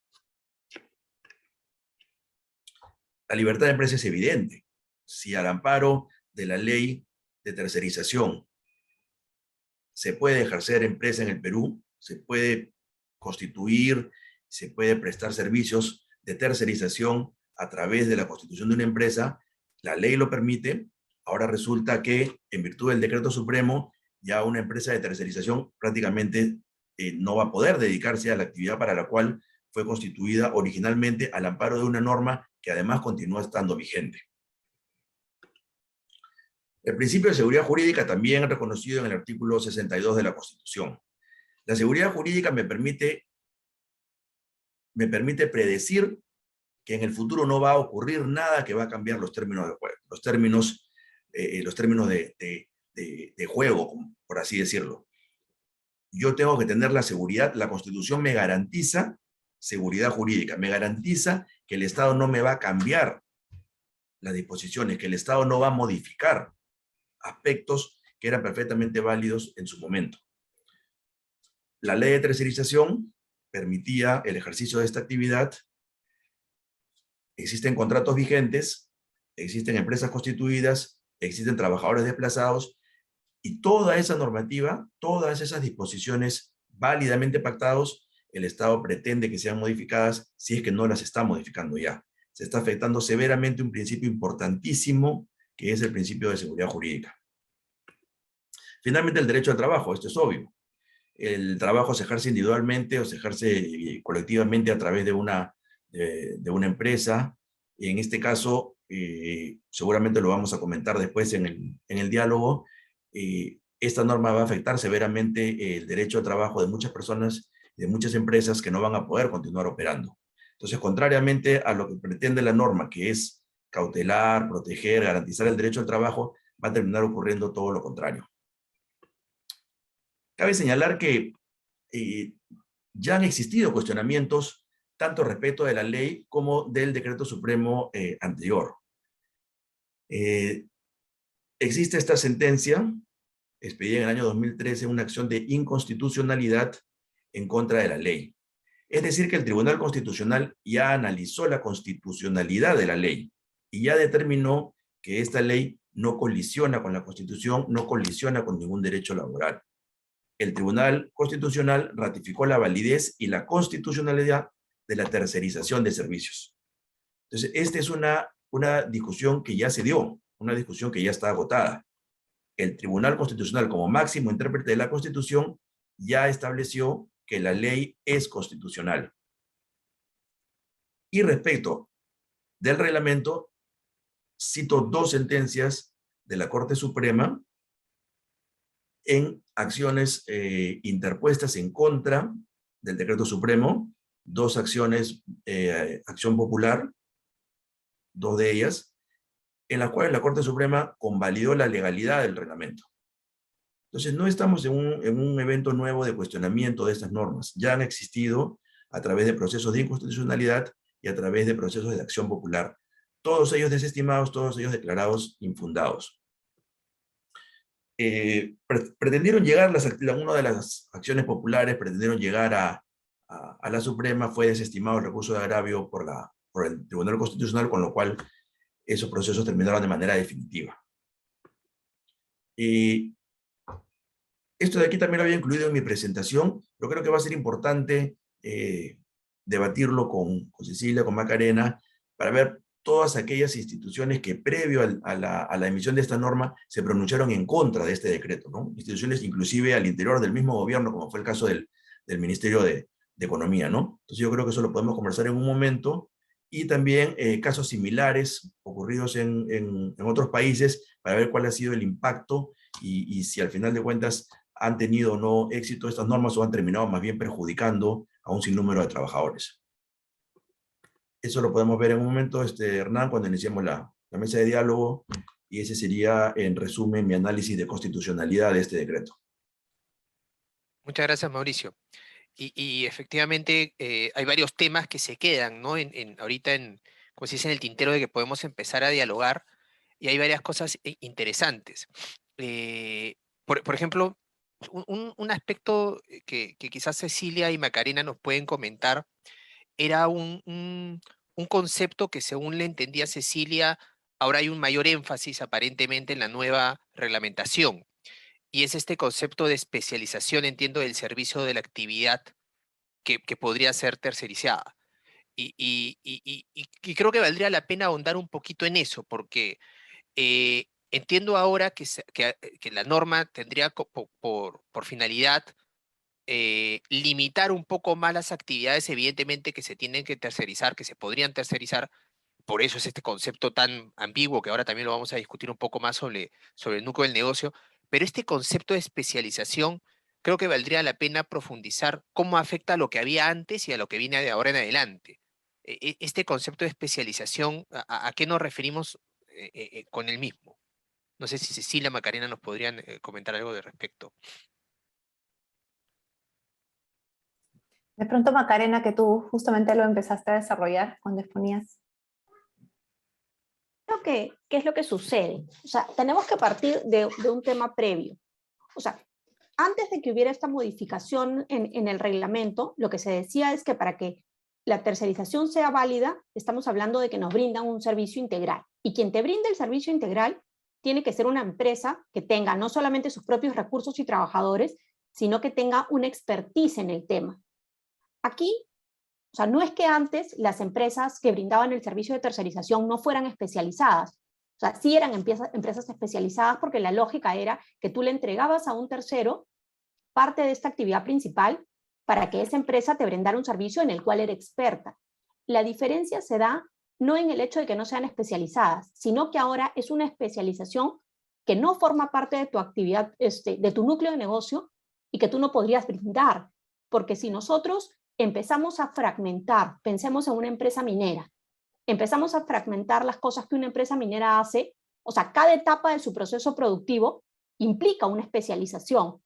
La libertad de empresa es evidente. Si al amparo de la ley de tercerización se puede ejercer empresa en el Perú, se puede constituir, se puede prestar servicios de tercerización a través de la constitución de una empresa, la ley lo permite. Ahora resulta que, en virtud del decreto supremo, ya una empresa de tercerización prácticamente no va a poder dedicarse a la actividad para la cual fue constituida originalmente al amparo de una norma que además continúa estando vigente. El principio de seguridad jurídica también reconocido en el artículo 62 de la Constitución. La seguridad jurídica me permite predecir que en el futuro no va a ocurrir nada que va a cambiar los términos de juego, los términos de juego, por así decirlo. Yo tengo que tener la seguridad, la Constitución me garantiza seguridad jurídica, me garantiza que el Estado no me va a cambiar las disposiciones, que el Estado no va a modificar aspectos que eran perfectamente válidos en su momento. La ley de tercerización permitía el ejercicio de esta actividad. Existen contratos vigentes, existen empresas constituidas, existen trabajadores desplazados, y toda esa normativa, todas esas disposiciones válidamente pactados, el Estado pretende que sean modificadas si es que no las está modificando ya. Se está afectando severamente un principio importantísimo, que es el principio de seguridad jurídica. Finalmente, el derecho al trabajo, esto es obvio. El trabajo se ejerce individualmente o se ejerce colectivamente a través de una empresa. Y en este caso, seguramente lo vamos a comentar después en el diálogo, esta norma va a afectar severamente el derecho al trabajo de muchas personas, de muchas empresas que no van a poder continuar operando. Entonces, contrariamente a lo que pretende la norma, que es cautelar, proteger, garantizar el derecho al trabajo, va a terminar ocurriendo todo lo contrario. Cabe señalar que ya han existido cuestionamientos tanto respecto de la ley como del decreto supremo anterior. Existe esta sentencia, expedida en el año 2013, una acción de inconstitucionalidad en contra de la ley. Es decir, que el Tribunal Constitucional ya analizó la constitucionalidad de la ley y ya determinó que esta ley no colisiona con la Constitución, no colisiona con ningún derecho laboral. El Tribunal Constitucional ratificó la validez y la constitucionalidad de la tercerización de servicios. Entonces, esta es una discusión que ya se dio, una discusión que ya está agotada. El Tribunal Constitucional, como máximo intérprete de la Constitución, ya estableció que la ley es constitucional. Y respecto del reglamento, cito dos sentencias de la Corte Suprema en acciones interpuestas en contra del decreto supremo, dos acciones, acción popular, dos de ellas, en las cuales la Corte Suprema convalidó la legalidad del reglamento. Entonces, no estamos en un evento nuevo de cuestionamiento de estas normas. Ya han existido a través de procesos de inconstitucionalidad y a través de procesos de acción popular. Todos ellos desestimados, todos ellos declarados infundados. Pretendieron llegar, una de las acciones populares, pretendieron llegar a la Suprema, fue desestimado el recurso de agravio por el Tribunal Constitucional, con lo cual esos procesos terminaron de manera definitiva. Esto de aquí también lo había incluido en mi presentación, pero creo que va a ser importante debatirlo con Cecilia, con Macarena, para ver todas aquellas instituciones que previo a la emisión de esta norma se pronunciaron en contra de este decreto, ¿no? Instituciones inclusive al interior del mismo gobierno, como fue el caso del Ministerio de Economía, ¿no? Entonces yo creo que eso lo podemos conversar en un momento, y también casos similares ocurridos en otros países para ver cuál ha sido el impacto y si al final de cuentas han tenido o no éxito estas normas o han terminado más bien perjudicando a un sinnúmero de trabajadores. Eso lo podemos ver en un momento, Hernán, cuando iniciemos la mesa de diálogo, y ese sería, en resumen, mi análisis de constitucionalidad de este decreto. Muchas gracias, Mauricio. Y efectivamente hay varios temas que se quedan, ¿no? Ahorita, como se dice, en el tintero de que podemos empezar a dialogar, y hay varias cosas interesantes. Por ejemplo, un aspecto que quizás Cecilia y Macarena nos pueden comentar era un concepto que según le entendía Cecilia, ahora hay un mayor énfasis aparentemente en la nueva reglamentación, y es este concepto de especialización, entiendo, del servicio de la actividad que podría ser tercerizada. Y creo que valdría la pena ahondar un poquito en eso, porque entiendo ahora que la norma tendría por finalidad limitar un poco más las actividades, evidentemente, que se tienen que tercerizar, que se podrían tercerizar. Por eso es este concepto tan ambiguo que ahora también lo vamos a discutir un poco más sobre el núcleo del negocio. Pero este concepto de especialización, creo que valdría la pena profundizar cómo afecta a lo que había antes y a lo que viene de ahora en adelante. Este concepto de especialización, ¿a qué nos referimos con el mismo? No sé si Cecilia, Macarena nos podrían comentar algo de respecto. De pronto, Macarena, que tú justamente lo empezaste a desarrollar cuando exponías. Creo que, ¿qué es lo que sucede? O sea, tenemos que partir de un tema previo. O sea, antes de que hubiera esta modificación en el reglamento, lo que se decía es que para que la tercerización sea válida, estamos hablando de que nos brindan un servicio integral. Y quien te brinda el servicio integral tiene que ser una empresa que tenga no solamente sus propios recursos y trabajadores, sino que tenga una expertise en el tema. Aquí, o sea, no es que antes las empresas que brindaban el servicio de tercerización no fueran especializadas. O sea, sí eran empresas especializadas porque la lógica era que tú le entregabas a un tercero parte de esta actividad principal para que esa empresa te brindara un servicio en el cual era experta. La diferencia se da no en el hecho de que no sean especializadas, sino que ahora es una especialización que no forma parte de tu actividad, de tu núcleo de negocio y que tú no podrías brindar. Porque si nosotros empezamos a fragmentar, pensemos en una empresa minera, empezamos a fragmentar las cosas que una empresa minera hace, o sea, cada etapa de su proceso productivo implica una especialización,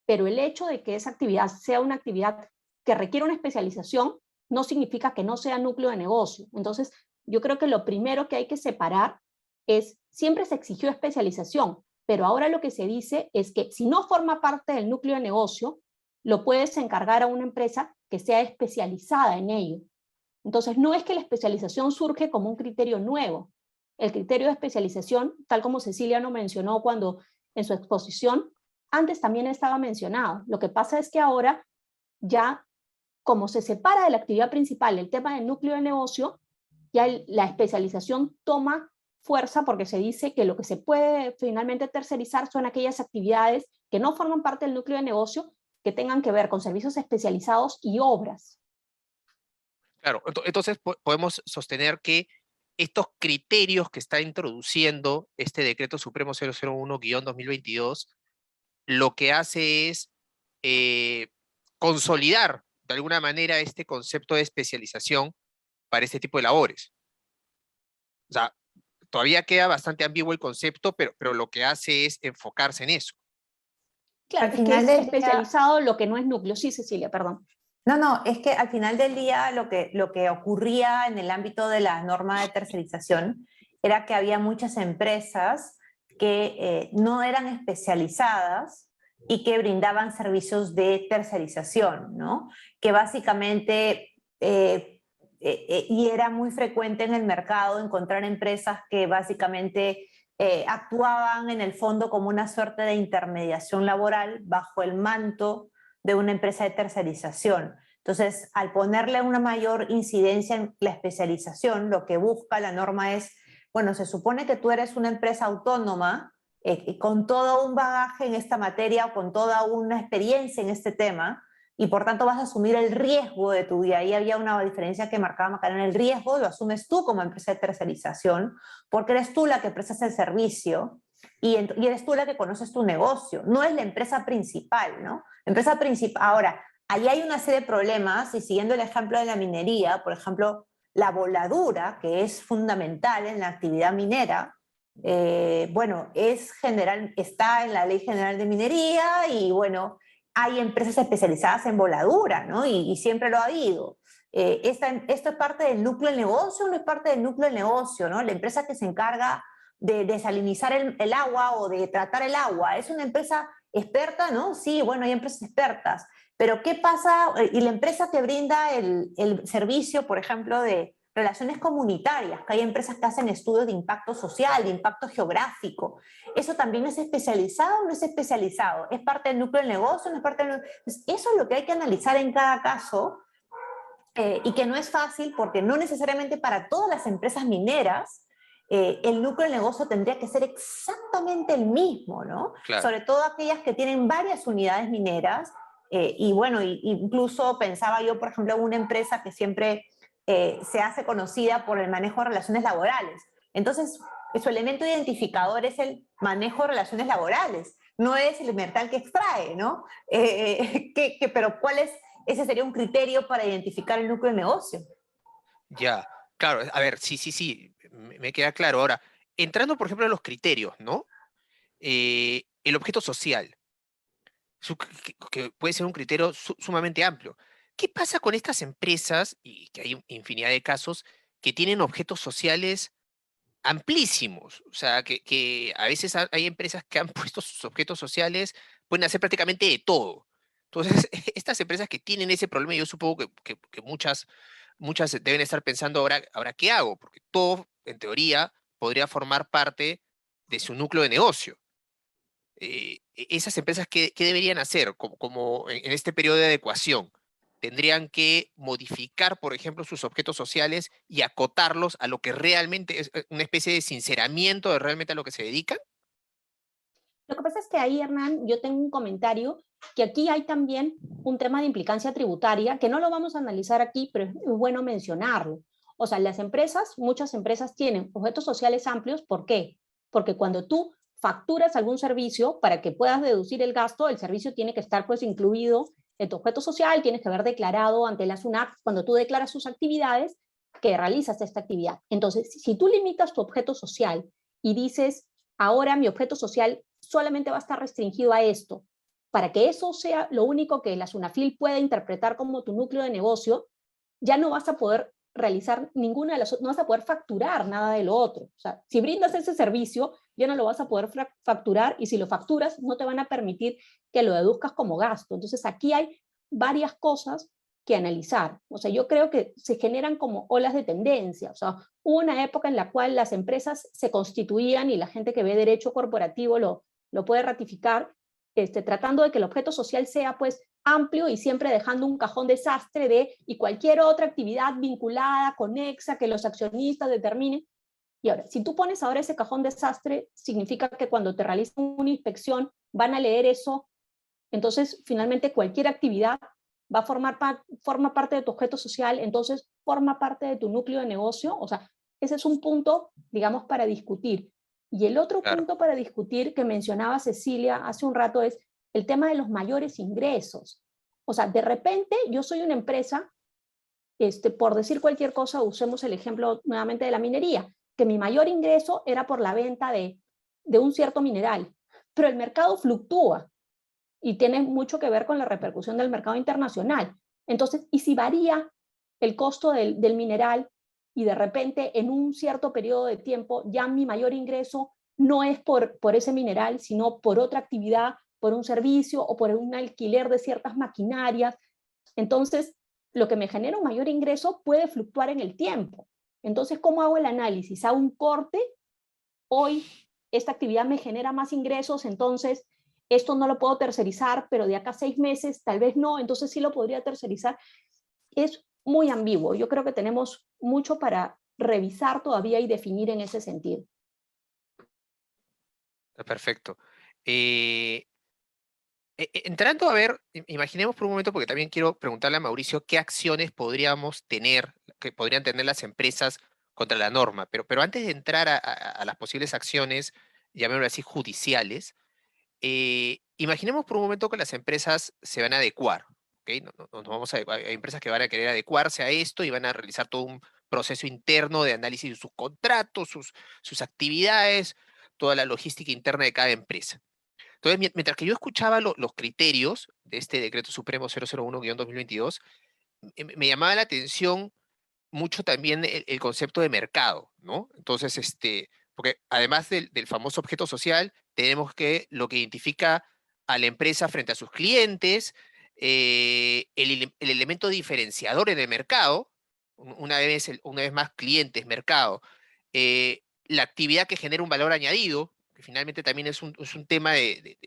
pero el hecho de que esa actividad sea una actividad que requiere una especialización no significa que no sea núcleo de negocio. Entonces, yo creo que lo primero que hay que separar es, siempre se exigió especialización, pero ahora lo que se dice es que si no forma parte del núcleo de negocio, lo puedes encargar a una empresa que sea especializada en ello. Entonces, no es que la especialización surge como un criterio nuevo. El criterio de especialización, tal como Cecilia nos mencionó cuando en su exposición, antes también estaba mencionado. Lo que pasa es que ahora ya, como se separa de la actividad principal el tema del núcleo de negocio, ya la especialización toma fuerza porque se dice que lo que se puede finalmente tercerizar son aquellas actividades que no forman parte del núcleo de negocio, que tengan que ver con servicios especializados y obras. Claro, entonces podemos sostener que estos criterios que está introduciendo este Decreto Supremo 001-2022, lo que hace es consolidar de alguna manera este concepto de especialización para este tipo de labores. O sea, todavía queda bastante ambiguo el concepto, pero lo que hace es enfocarse en eso. Claro, Al es que final es del día, especializado lo que no es núcleo. Sí, Cecilia, perdón. no, es que al final del día lo que ocurría en el ámbito de la norma de tercerización era que había muchas empresas que no eran especializadas y que brindaban servicios de tercerización, ¿no? Que básicamente, y era muy frecuente en el mercado encontrar empresas que básicamente actuaban en el fondo como una suerte de intermediación laboral bajo el manto de una empresa de tercerización. Entonces, al ponerle una mayor incidencia en la especialización, lo que busca la norma es, bueno, se supone que tú eres una empresa autónoma con todo un bagaje en esta materia o con toda una experiencia en este tema, y por tanto vas a asumir el riesgo de tu vida. Ahí había una diferencia que marcaba Macarena: el riesgo lo asumes tú como empresa de tercerización, porque eres tú la que prestas el servicio y eres tú la que conoces tu negocio, no es la empresa principal, ¿no? Empresa principal. Ahora, ahí hay una serie de problemas, y siguiendo el ejemplo de la minería, por ejemplo, la voladura, que es fundamental en la actividad minera, bueno, está en la Ley General de Minería, y bueno, hay empresas especializadas en voladura, ¿no? Y siempre lo ha habido. ¿Esto es parte del núcleo del negocio o no es parte del núcleo del negocio, ¿no? La empresa que se encarga de desalinizar el agua o de tratar el agua, ¿es una empresa ¿Experta, no? Sí, bueno, hay empresas expertas. Pero ¿qué pasa? Y la empresa que brinda el servicio, por ejemplo, de relaciones comunitarias, que hay empresas que hacen estudios de impacto social, de impacto geográfico. ¿Eso también es especializado o no es especializado? ¿Es parte del núcleo del negocio? ¿No es parte del... Pues eso es lo que hay que analizar en cada caso, y que no es fácil porque no necesariamente para todas las empresas mineras el núcleo del negocio tendría que ser exactamente el mismo, ¿no? Claro. Sobre todo aquellas que tienen varias unidades mineras. Y bueno, incluso pensaba yo, por ejemplo, en una empresa que siempre se hace conocida por el manejo de relaciones laborales. Entonces, su elemento identificador es el manejo de relaciones laborales, no es el metal que extrae, ¿no? Pero ¿cuál es? Ese sería un criterio para identificar el núcleo de negocio. Ya, claro, a ver, sí, sí, sí, me queda claro. Ahora, entrando, por ejemplo, a los criterios, ¿no? El objeto social, que puede ser un criterio sumamente amplio. ¿Qué pasa con estas empresas, y que hay infinidad de casos, que tienen objetos sociales amplísimos? O sea, que a veces hay empresas que han puesto sus objetos sociales, pueden hacer prácticamente de todo. Entonces, estas empresas que tienen ese problema, yo supongo que muchas deben estar pensando ahora, ¿qué hago? Porque todo, en teoría, podría formar parte de su núcleo de negocio. Esas empresas, ¿qué deberían hacer como en este periodo de adecuación? ¿Tendrían que modificar, por ejemplo, sus objetos sociales y acotarlos a lo que realmente es una especie de sinceramiento de realmente a lo que se dedican? Lo que pasa es que ahí, Hernán, yo tengo un comentario que aquí hay también un tema de implicancia tributaria, que no lo vamos a analizar aquí, pero es bueno mencionarlo. O sea, las empresas, muchas empresas tienen objetos sociales amplios. ¿Por qué? Porque cuando tú facturas algún servicio, para que puedas deducir el gasto, el servicio tiene que estar pues incluido en tu objeto social, tienes que haber declarado ante la SUNAT, cuando tú declaras sus actividades, que realizas esta actividad. Entonces, si tú limitas tu objeto social y dices, ahora mi objeto social solamente va a estar restringido a esto, para que eso sea lo único que la SUNAFIL pueda interpretar como tu núcleo de negocio, ya no vas a poder realizar ninguna de las, no vas a poder facturar nada de lo otro. O sea, si brindas ese servicio, ya no lo vas a poder facturar, y si lo facturas, no te van a permitir que lo deduzcas como gasto. Entonces, aquí hay varias cosas que analizar. O sea, yo creo que se generan como olas de tendencia. O sea, hubo una época en la cual las empresas se constituían, y la gente que ve derecho corporativo lo puede ratificar, tratando de que el objeto social sea pues amplio y siempre dejando un cajón desastre de y cualquier otra actividad vinculada, conexa, que los accionistas determinen. Y ahora, si tú pones ahora ese cajón desastre, significa que cuando te realizan una inspección van a leer eso. Entonces, finalmente, cualquier actividad va a forma parte de tu objeto social, entonces forma parte de tu núcleo de negocio. O sea, ese es un punto, digamos, para discutir. Y el otro Claro. punto para discutir que mencionaba Cecilia hace un rato es el tema de los mayores ingresos. O sea, de repente yo soy una empresa, por decir cualquier cosa, usemos el ejemplo nuevamente de la minería, que mi mayor ingreso era por la venta de un cierto mineral, pero el mercado fluctúa y tiene mucho que ver con la repercusión del mercado internacional. Entonces, ¿y si varía el costo del mineral y de repente en un cierto periodo de tiempo ya mi mayor ingreso no es por ese mineral, sino por otra actividad, por un servicio o por un alquiler de ciertas maquinarias? Entonces, lo que me genera un mayor ingreso puede fluctuar en el tiempo. Entonces, ¿cómo hago el análisis? ¿Hago un corte? Hoy esta actividad me genera más ingresos, entonces esto no lo puedo tercerizar, pero de acá a 6 meses tal vez no, entonces sí lo podría tercerizar. Es muy ambiguo. Yo creo que tenemos mucho para revisar todavía y definir en ese sentido. Está perfecto. Entrando a ver, imaginemos por un momento, porque también quiero preguntarle a Mauricio qué acciones podríamos tener, que podrían tener las empresas contra la norma. Pero antes de entrar a las posibles acciones, llamémoslo así, judiciales, imaginemos por un momento que las empresas se van a adecuar. ¿Ok? Nos vamos hay empresas que van a querer adecuarse a esto y van a realizar todo un proceso interno de análisis de sus contratos, sus actividades, toda la logística interna de cada empresa. Entonces, mientras que yo escuchaba los criterios de este decreto supremo 001-2022, me llamaba la atención mucho también el concepto de mercado, ¿no? Entonces, porque además del famoso objeto social, tenemos que lo que identifica a la empresa frente a sus clientes, el elemento diferenciador en el mercado, una vez más clientes, mercado, la actividad que genera un valor añadido, que finalmente también es un tema de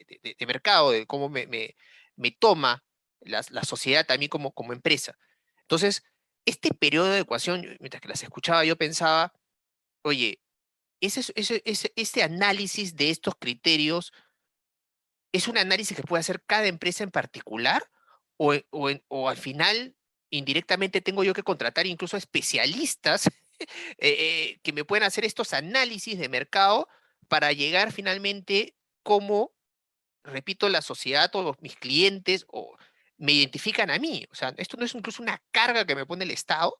mercado, de cómo me toma la sociedad también como empresa. Entonces, este periodo de ecuación, mientras que las escuchaba, yo pensaba, oye, este análisis de estos criterios es un análisis que puede hacer cada empresa en particular, o al final, indirectamente, tengo yo que contratar incluso especialistas que me pueden hacer estos análisis de mercado para llegar finalmente cómo, repito, la sociedad o mis clientes me identifican a mí. O sea, esto no es incluso una carga que me pone el Estado.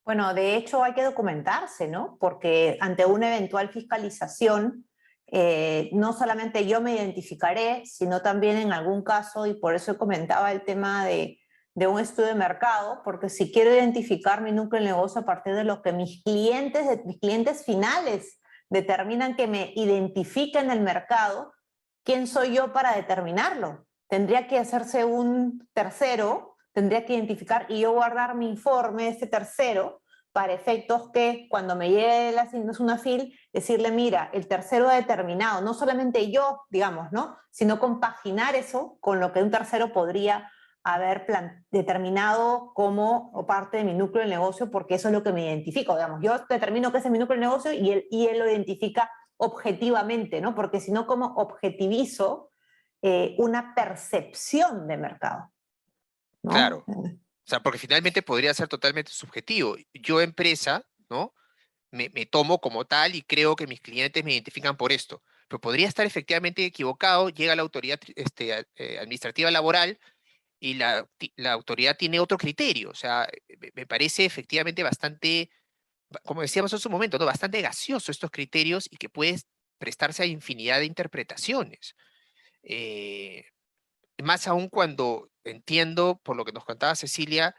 Bueno, de hecho hay que documentarse, ¿no? Porque ante una eventual fiscalización, no solamente yo me identificaré, sino también en algún caso, y por eso comentaba el tema de un estudio de mercado, porque si quiero identificar mi núcleo de negocio a partir de lo que mis clientes finales determinan que me identifica en el mercado, ¿quién soy yo para determinarlo? Tendría que hacerse un tercero, tendría que identificar y yo guardar mi informe de este tercero para efectos que cuando me llegue la SUNAFIL, decirle, mira, el tercero ha determinado, no solamente yo, digamos, ¿no? Sino compaginar eso con lo que un tercero podría haber determinado como parte de mi núcleo de negocio, porque eso es lo que me identifico, digamos. Yo determino que ese es mi núcleo de negocio y él lo identifica objetivamente, ¿no? Porque si no, ¿cómo objetivizo una percepción de mercado? ¿No? Claro. O sea, porque finalmente podría ser totalmente subjetivo. Yo, empresa, ¿no? Me tomo como tal y creo que mis clientes me identifican por esto. Pero podría estar efectivamente equivocado, llega la autoridad administrativa laboral y la autoridad tiene otro criterio. O sea, me parece efectivamente bastante, como decíamos en su momento, ¿no? Bastante gaseoso estos criterios y que puedes prestarse a infinidad de interpretaciones. Eh, Más aún cuando entiendo, por lo que nos contaba Cecilia,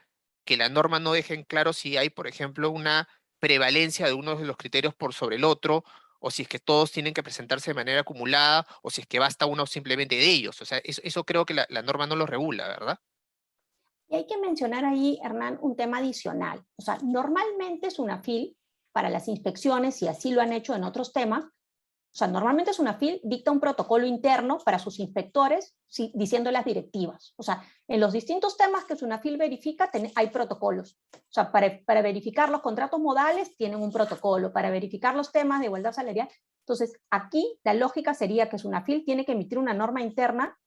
que la norma no deja en claro si hay, por ejemplo, una prevalencia de uno de los criterios por sobre el otro, o si es que todos tienen que presentarse de manera acumulada, o si es que basta uno simplemente de ellos. O sea, eso creo que la norma no lo regula, ¿verdad? Y hay que mencionar ahí, Hernán, un tema adicional. O sea, normalmente SUNAFIL, para las inspecciones, y así lo han hecho en otros temas, o sea, normalmente SUNAFIL dicta un protocolo interno para sus inspectores diciendo las directivas. O sea, en los distintos temas que SUNAFIL verifica hay protocolos. O sea, para verificar los contratos modales tienen un protocolo, para verificar los temas de igualdad salarial. Entonces, aquí la lógica sería que SUNAFIL tiene que emitir una norma interna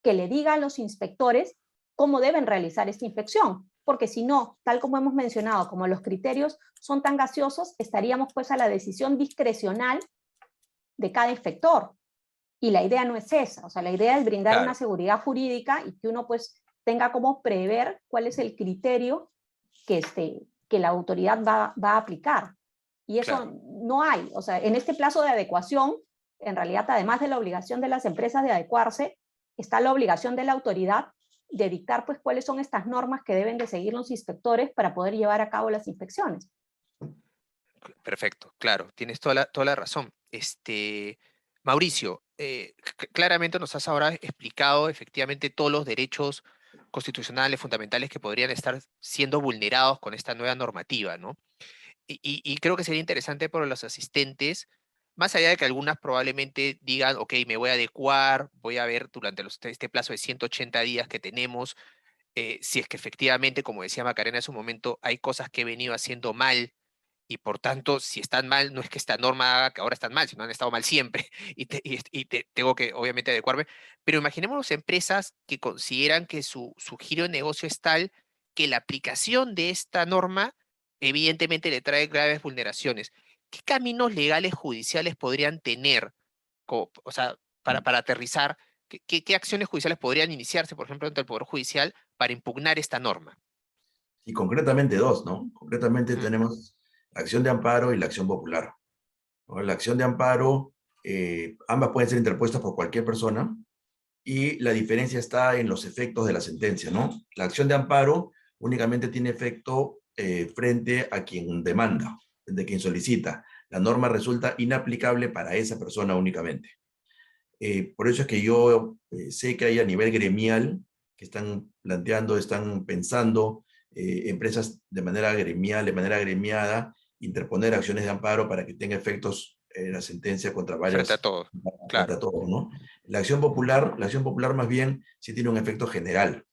que le diga a los inspectores cómo deben realizar esta inspección, porque si no, tal como hemos mencionado, como los criterios son tan gaseosos, estaríamos pues a la decisión discrecional de cada inspector. Y la idea no es esa, o sea, la idea es brindar Claro. una seguridad jurídica y que uno pues tenga como prever cuál es el criterio que la autoridad va a aplicar. Y eso Claro. no hay, o sea, en este plazo de adecuación, en realidad, además de la obligación de las empresas de adecuarse, está la obligación de la autoridad de dictar pues cuáles son estas normas que deben de seguir los inspectores para poder llevar a cabo las inspecciones. Perfecto, claro, tienes toda la razón. Mauricio, claramente nos has ahora explicado efectivamente todos los derechos constitucionales fundamentales que podrían estar siendo vulnerados con esta nueva normativa, ¿no? Y creo que sería interesante para los asistentes, más allá de que algunas probablemente digan, ok, me voy a adecuar, voy a ver durante este plazo de 180 días que tenemos, si es que efectivamente, como decía Macarena en su momento, hay cosas que he venido haciendo mal y por tanto, si están mal, no es que esta norma haga que ahora están mal, sino han estado mal siempre tengo que obviamente adecuarme. Pero imaginemos empresas que consideran que su giro de negocio es tal que la aplicación de esta norma evidentemente le trae graves vulneraciones. ¿Qué caminos legales judiciales podrían tener, o sea, para aterrizar? ¿Qué acciones judiciales podrían iniciarse, por ejemplo, ante el Poder Judicial para impugnar esta norma? Y concretamente dos, ¿no? Concretamente Mm. tenemos la acción de amparo y la acción popular, ¿no? La acción de amparo, ambas pueden ser interpuestas por cualquier persona y la diferencia está en los efectos de la sentencia, ¿no? La acción de amparo únicamente tiene efecto frente a quien demanda, de quien solicita. La norma resulta inaplicable para esa persona únicamente. Por eso es que yo sé que hay a nivel gremial que están planteando, están pensando empresas de manera gremial, de manera agremiada, interponer acciones de amparo para que tenga efectos la sentencia contra Frente a varias, todo, frente a claro. todos, ¿no? La acción popular más bien sí tiene un efecto general,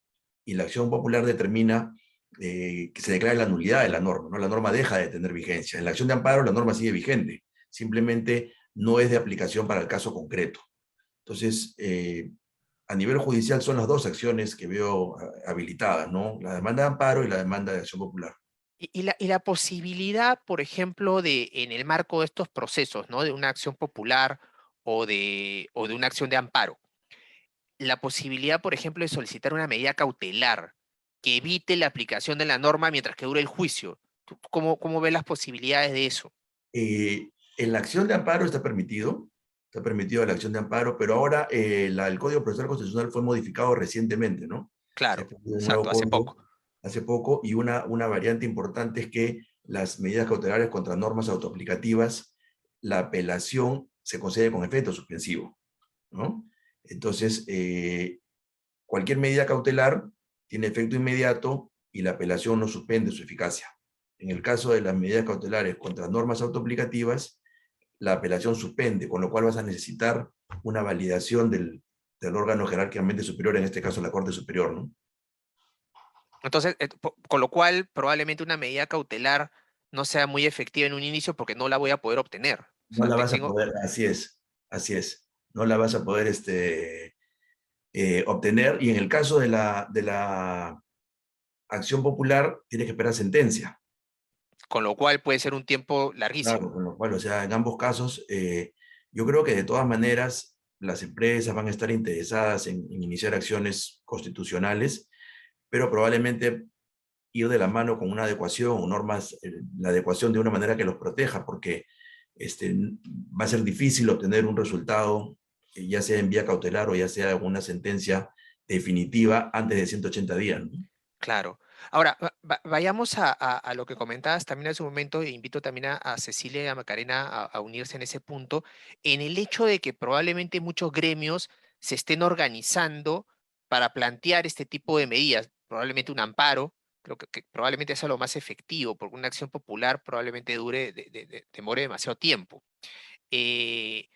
y la acción popular determina que se declare la nulidad de la norma, ¿no? La norma deja de tener vigencia. En la acción de amparo la norma sigue vigente, simplemente no es de aplicación para el caso concreto. Entonces, a nivel judicial son las dos acciones que veo habilitadas, ¿no? La demanda de amparo y la demanda de acción popular. Y la posibilidad, por ejemplo, de, en el marco de estos procesos, ¿no? De una acción popular o de una acción de amparo, la posibilidad, por ejemplo, de solicitar una medida cautelar que evite la aplicación de la norma mientras que dure el juicio. ¿Tú cómo ves las posibilidades de eso? En la acción de amparo está permitido la acción de amparo, pero ahora el Código Procesal Constitucional fue modificado recientemente, ¿no? Se ha Claro, extendido un nuevo exacto, hace código poco. hace poco, y una variante importante es que las medidas cautelares contra normas autoaplicativas, la apelación se concede con efecto suspensivo, ¿no? Entonces, cualquier medida cautelar tiene efecto inmediato y la apelación no suspende su eficacia. En el caso de las medidas cautelares contra normas autoaplicativas, la apelación suspende, con lo cual vas a necesitar una validación del órgano jerárquicamente superior, en este caso la Corte Superior, ¿no? Entonces, con lo cual, probablemente una medida cautelar no sea muy efectiva en un inicio porque no la voy a poder obtener. O No sea, la vas a tengo, poder, así es, no la vas a poder obtener, y en el caso de la acción popular, tienes que esperar sentencia. con lo cual puede ser un tiempo Claro, larguísimo. con lo cual, o sea, en ambos casos, yo creo que de todas maneras las empresas van a estar interesadas en iniciar acciones constitucionales, pero probablemente ir de la mano con una adecuación o normas, la adecuación de una manera que los proteja, porque va a ser difícil obtener un resultado, ya sea en vía cautelar o ya sea una sentencia definitiva antes de 180 días, ¿no? Claro. Ahora, vayamos a lo que comentabas también en su momento, e invito también a Cecilia y a Macarena a unirse en ese punto, en el hecho de que probablemente muchos gremios se estén organizando para plantear este tipo de medidas, probablemente un amparo, creo que probablemente sea lo más efectivo, porque una acción popular probablemente demore demasiado tiempo. Eh,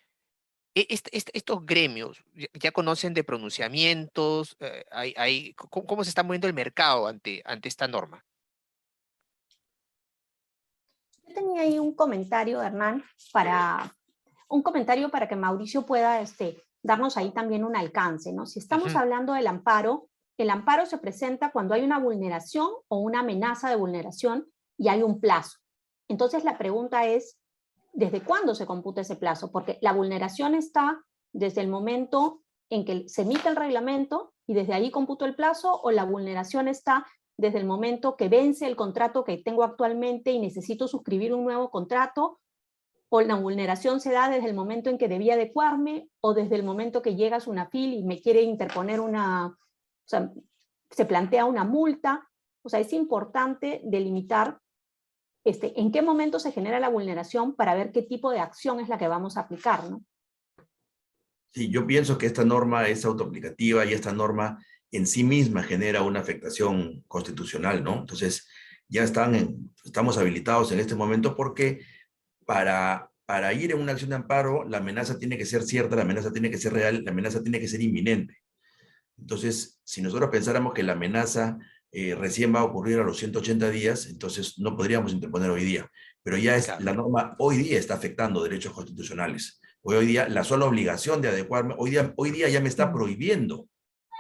estos gremios ya conocen de pronunciamientos, ¿cómo se está moviendo el mercado ante esta norma? Yo tenía ahí un comentario, Hernán, un comentario para que Mauricio pueda darnos ahí también un alcance, ¿no? Si estamos Ujú. hablando del amparo, el amparo se presenta cuando hay una vulneración o una amenaza de vulneración y hay un plazo. Entonces la pregunta es, ¿desde cuándo se computa ese plazo? Porque la vulneración está desde el momento en que se emite el reglamento y desde ahí computo el plazo, o la vulneración está desde el momento que vence el contrato que tengo actualmente y necesito suscribir un nuevo contrato, o la vulneración se da desde el momento en que debía adecuarme, o desde el momento que llega a Sunafil y me quiere interponer o sea, se plantea una multa. O sea, es importante delimitar en qué momento se genera la vulneración para ver qué tipo de acción es la que vamos a aplicar, ¿no? Sí, yo pienso que esta norma es autoaplicativa y esta norma en sí misma genera una afectación constitucional, ¿no? Entonces, estamos habilitados en este momento porque para ir en una acción de amparo, la amenaza tiene que ser cierta, la amenaza tiene que ser real, la amenaza tiene que ser inminente. Entonces, si nosotros pensáramos que la amenaza recién va a ocurrir a los 180 días, entonces no podríamos interponer hoy día. Pero Claro. la norma hoy día está afectando derechos constitucionales. Hoy día la sola obligación de adecuarme, hoy día ya me está prohibiendo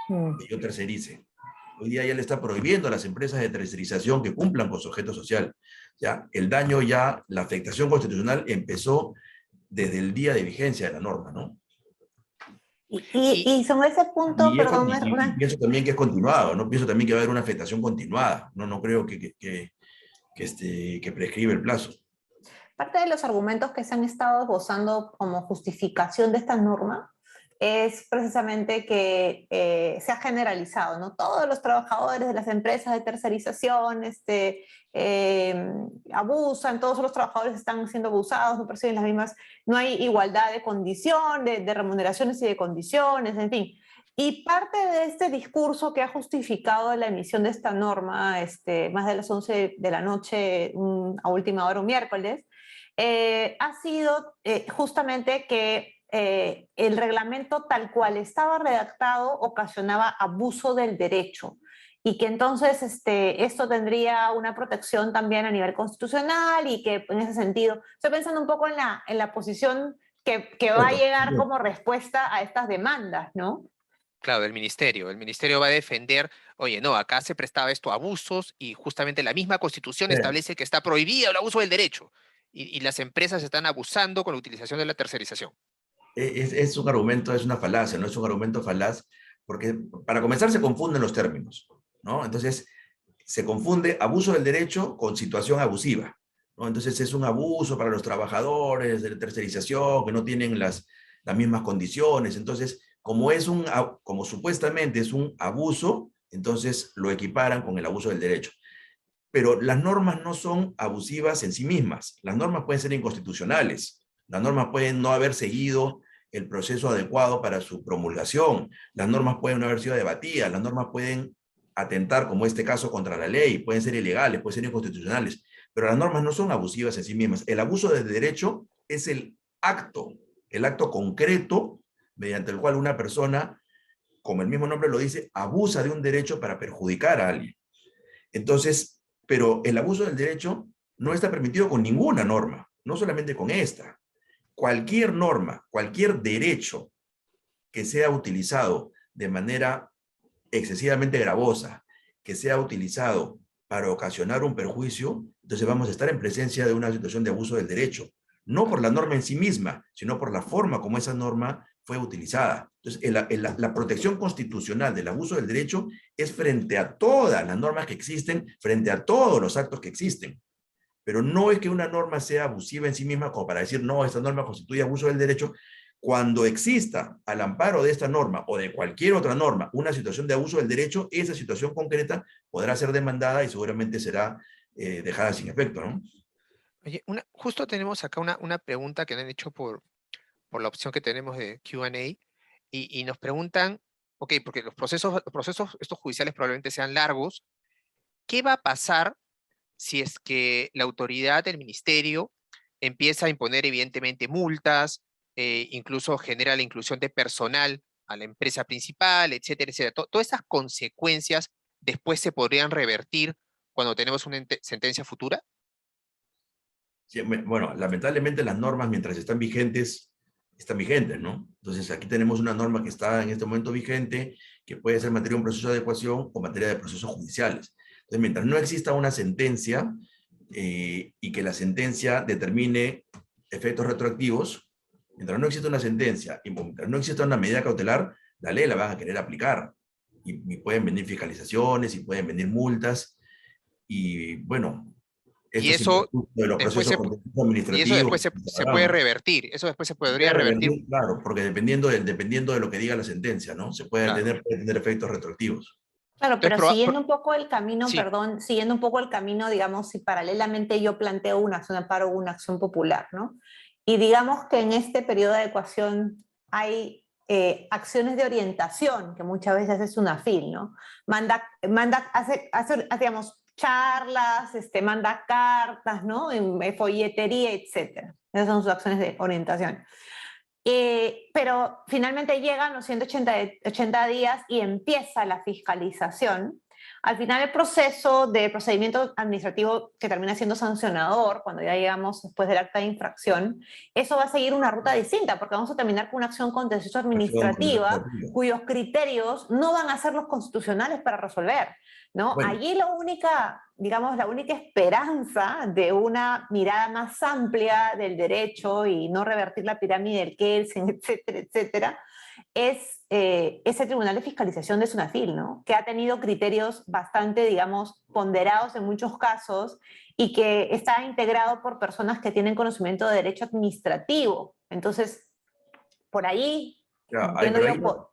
que yo tercerice. Hoy día ya le está prohibiendo a las empresas de tercerización que cumplan con su objeto social. Ya, el daño ya, la afectación constitucional empezó desde el día de vigencia de la norma, ¿no? Y Y sobre ese punto, perdón, Y Hernán, pienso también que es continuado, ¿no? Pienso también que va a haber una afectación continuada, ¿no? No creo que prescribe el plazo. parte de los argumentos que se han estado esbozando como justificación de esta norma es precisamente que se ha generalizado, ¿no? Todos los trabajadores de las empresas de tercerización abusan, todos los trabajadores están siendo abusados, no perciben las mismas, no hay igualdad de condiciones, de remuneraciones y de condiciones, en fin. Y parte de este discurso que ha justificado la emisión de esta norma, más de las 11 de la noche, a última hora, un miércoles, ha sido justamente que el reglamento tal cual estaba redactado ocasionaba abuso del derecho y que entonces esto tendría una protección también a nivel constitucional y que en ese sentido, estoy pensando un poco en la posición que va a Cierto, llegar cierto. como respuesta a estas demandas, ¿no? Claro, el ministerio va a defender, oye, no, acá se prestaba esto a abusos y justamente la misma Constitución establece que está prohibido el abuso del derecho y las empresas están abusando con la utilización de la tercerización. Es un argumento, es una falacia, no es un argumento falaz, porque para comenzar se confunden los términos, ¿no? Entonces, se confunde abuso del derecho con situación abusiva, ¿no? Entonces, es un abuso para los trabajadores de la tercerización que no tienen las mismas condiciones. Entonces, como supuestamente es un abuso, entonces lo equiparan con el abuso del derecho. Pero las normas no son abusivas en sí mismas. Las normas pueden ser inconstitucionales. Las normas pueden no haber seguido el proceso adecuado para su promulgación. Las normas pueden no haber sido debatidas. Las normas pueden atentar, como este caso, contra la ley. Pueden ser ilegales, pueden ser inconstitucionales. Pero las normas no son abusivas en sí mismas. El abuso del derecho es el acto concreto mediante el cual una persona, como el mismo nombre lo dice, abusa de un derecho para perjudicar a alguien. Entonces, pero el abuso del derecho no está permitido con ninguna norma, no solamente con esta. Cualquier norma, cualquier derecho que sea utilizado de manera excesivamente gravosa, que sea utilizado para ocasionar un perjuicio, entonces vamos a estar en presencia de una situación de abuso del derecho, no por la norma en sí misma, sino por la forma como esa norma fue utilizada. Entonces, la protección constitucional del abuso del derecho es frente a todas las normas que existen, frente a todos los actos que existen. Pero no es que una norma sea abusiva en sí misma como para decir, no, esta norma constituye abuso del derecho. Cuando exista al amparo de esta norma o de cualquier otra norma una situación de abuso del derecho, esa situación concreta podrá ser demandada y seguramente será dejada sin efecto, ¿no? Oye, justo tenemos acá una pregunta que me han hecho por la opción que tenemos de Q&A y nos preguntan, ok, porque los procesos estos judiciales probablemente sean largos, ¿qué va a pasar si es que la autoridad del ministerio empieza a imponer evidentemente multas, incluso genera la inclusión de personal a la empresa principal, etcétera, etcétera? Todas esas consecuencias después se podrían revertir cuando tenemos una sentencia futura. Sí, bueno, lamentablemente las normas mientras están vigentes, ¿no? Entonces aquí tenemos una norma que está en este momento vigente, que puede ser materia de un proceso de adecuación o materia de procesos judiciales. Entonces, mientras no exista una sentencia y que la sentencia determine efectos retroactivos, mientras no exista una sentencia y mientras no exista una medida cautelar, la ley la van a querer aplicar. Y pueden venir fiscalizaciones y pueden venir multas. Y bueno, Y esto sin eso perjuicio de los después procesos se, y eso administrativos después que se, se se llevarán, puede ¿no? revertir, eso después se Se podría puede revertir. revertir, claro, porque dependiendo de lo que diga la sentencia, ¿no? Claro. Puede tener efectos retroactivos. Claro, Entonces, pero siguiendo un poco el camino, sí, perdón, siguiendo un poco el camino, digamos, si paralelamente yo planteo una acción de amparo o una acción popular, ¿no? Y digamos que en este periodo de adecuación hay acciones de orientación, que muchas veces es una FIL, ¿no? Hace, digamos, charlas, manda cartas, ¿no? En folletería, etcétera. Esas son sus acciones de orientación. Pero finalmente llegan los 180 días y empieza la fiscalización. Al final el proceso de procedimiento administrativo que termina siendo sancionador, cuando ya llegamos después del acta de infracción, eso va a seguir una ruta distinta, porque vamos a terminar con una acción contencioso Acción administrativa contemplativa. cuyos criterios no van a ser los constitucionales para resolver, ¿no? Bueno, Allí la única, digamos, la única esperanza de una mirada más amplia del derecho y no revertir la pirámide del Kelsen, etcétera, etcétera, es ese tribunal de fiscalización de SUNAFIL, ¿no? Que ha tenido criterios bastante, digamos, ponderados en muchos casos y que está integrado por personas que tienen conocimiento de derecho administrativo. Entonces, por ahí Ya, entiendo pero yo, ahí,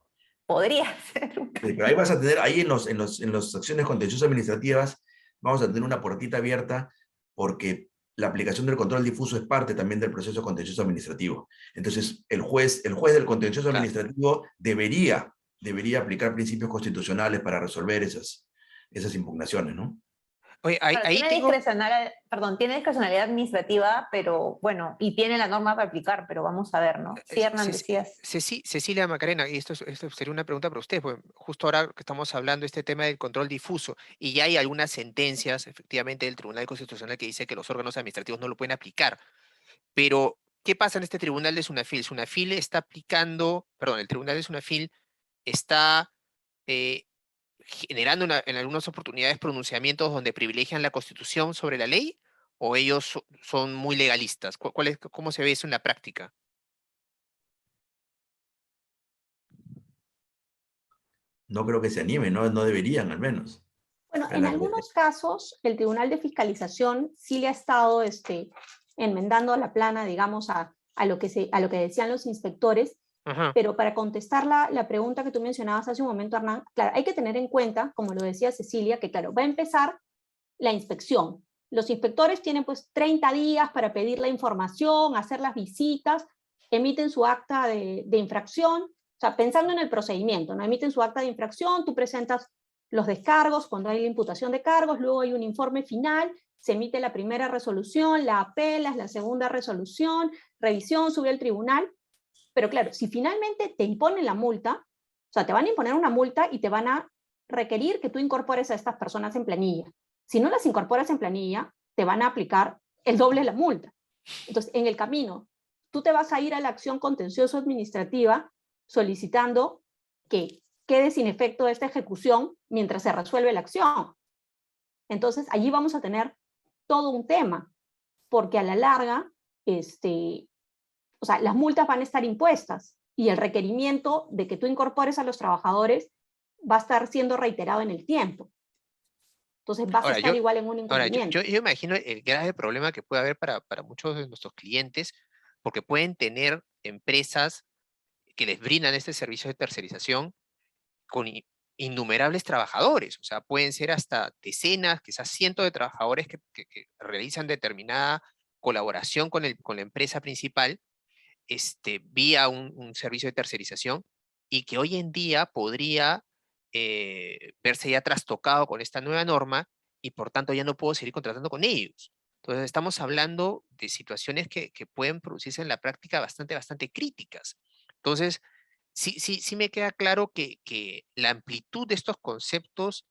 podría ser un pero ahí vas a tener, ahí en las acciones contenciosas administrativas, vamos a tener una puertita abierta porque la aplicación del control difuso es parte también del proceso contencioso administrativo. Entonces, el juez del contencioso Claro. administrativo debería aplicar principios constitucionales para resolver esas impugnaciones, ¿no? Oye, ahí, Claro, ahí tiene tengo, discrecionalidad, perdón, tiene discrecionalidad administrativa, pero bueno, y tiene la norma para aplicar, pero vamos a ver, ¿no? Sí, Hernán, decías. Cecilia Macarena, y esto sería una pregunta para usted, pues justo ahora que estamos hablando de este tema del control difuso, y ya hay algunas sentencias, efectivamente, del Tribunal Constitucional que dice que los órganos administrativos no lo pueden aplicar, pero ¿qué pasa en este tribunal de Sunafil? Sunafil está aplicando, perdón, el tribunal de Sunafil está eh, generando en algunas oportunidades pronunciamientos donde privilegian la Constitución sobre la ley, o ellos son muy legalistas. ¿Cómo se ve eso en la práctica? No creo que se animen, no deberían al menos. Bueno, A en la- algunos casos, el Tribunal de Fiscalización sí le ha estado enmendando la plana, digamos, a lo que decían los inspectores, Ajá. pero para contestar la pregunta que tú mencionabas hace un momento, Hernán, claro, hay que tener en cuenta, como lo decía Cecilia, que claro, va a empezar la inspección. Los inspectores tienen pues 30 días para pedir la información, hacer las visitas, emiten su acta de infracción, o sea, pensando en el procedimiento, ¿no? Emiten su acta de infracción, tú presentas los descargos cuando hay la imputación de cargos, luego hay un informe final, se emite la primera resolución, la apelas, la segunda resolución, revisión, sube al tribunal, pero claro, si finalmente te imponen la multa, o sea, te van a imponer una multa y te van a requerir que tú incorpores a estas personas en planilla. Si no las incorporas en planilla, te van a aplicar el doble de la multa. Entonces, en el camino, tú te vas a ir a la acción contencioso administrativa solicitando que quede sin efecto esta ejecución mientras se resuelve la acción. Entonces, allí vamos a tener todo un tema, porque a la larga, o sea, las multas van a estar impuestas y el requerimiento de que tú incorpores a los trabajadores va a estar siendo reiterado en el tiempo. Entonces vas a Ahora, estar igual en un yo incumplimiento. imagino el grave problema que puede haber para muchos de nuestros clientes, porque pueden tener empresas que les brindan este servicio de tercerización con innumerables trabajadores, o sea, pueden ser hasta decenas, quizás cientos de trabajadores que realizan determinada colaboración con la empresa principal, vía un servicio de tercerización, y que hoy en día podría verse ya trastocado con esta nueva norma, y por tanto ya no puedo seguir contratando con ellos. Entonces estamos hablando de situaciones que pueden producirse en la práctica bastante críticas. Entonces, sí me queda claro que la amplitud de estos conceptos,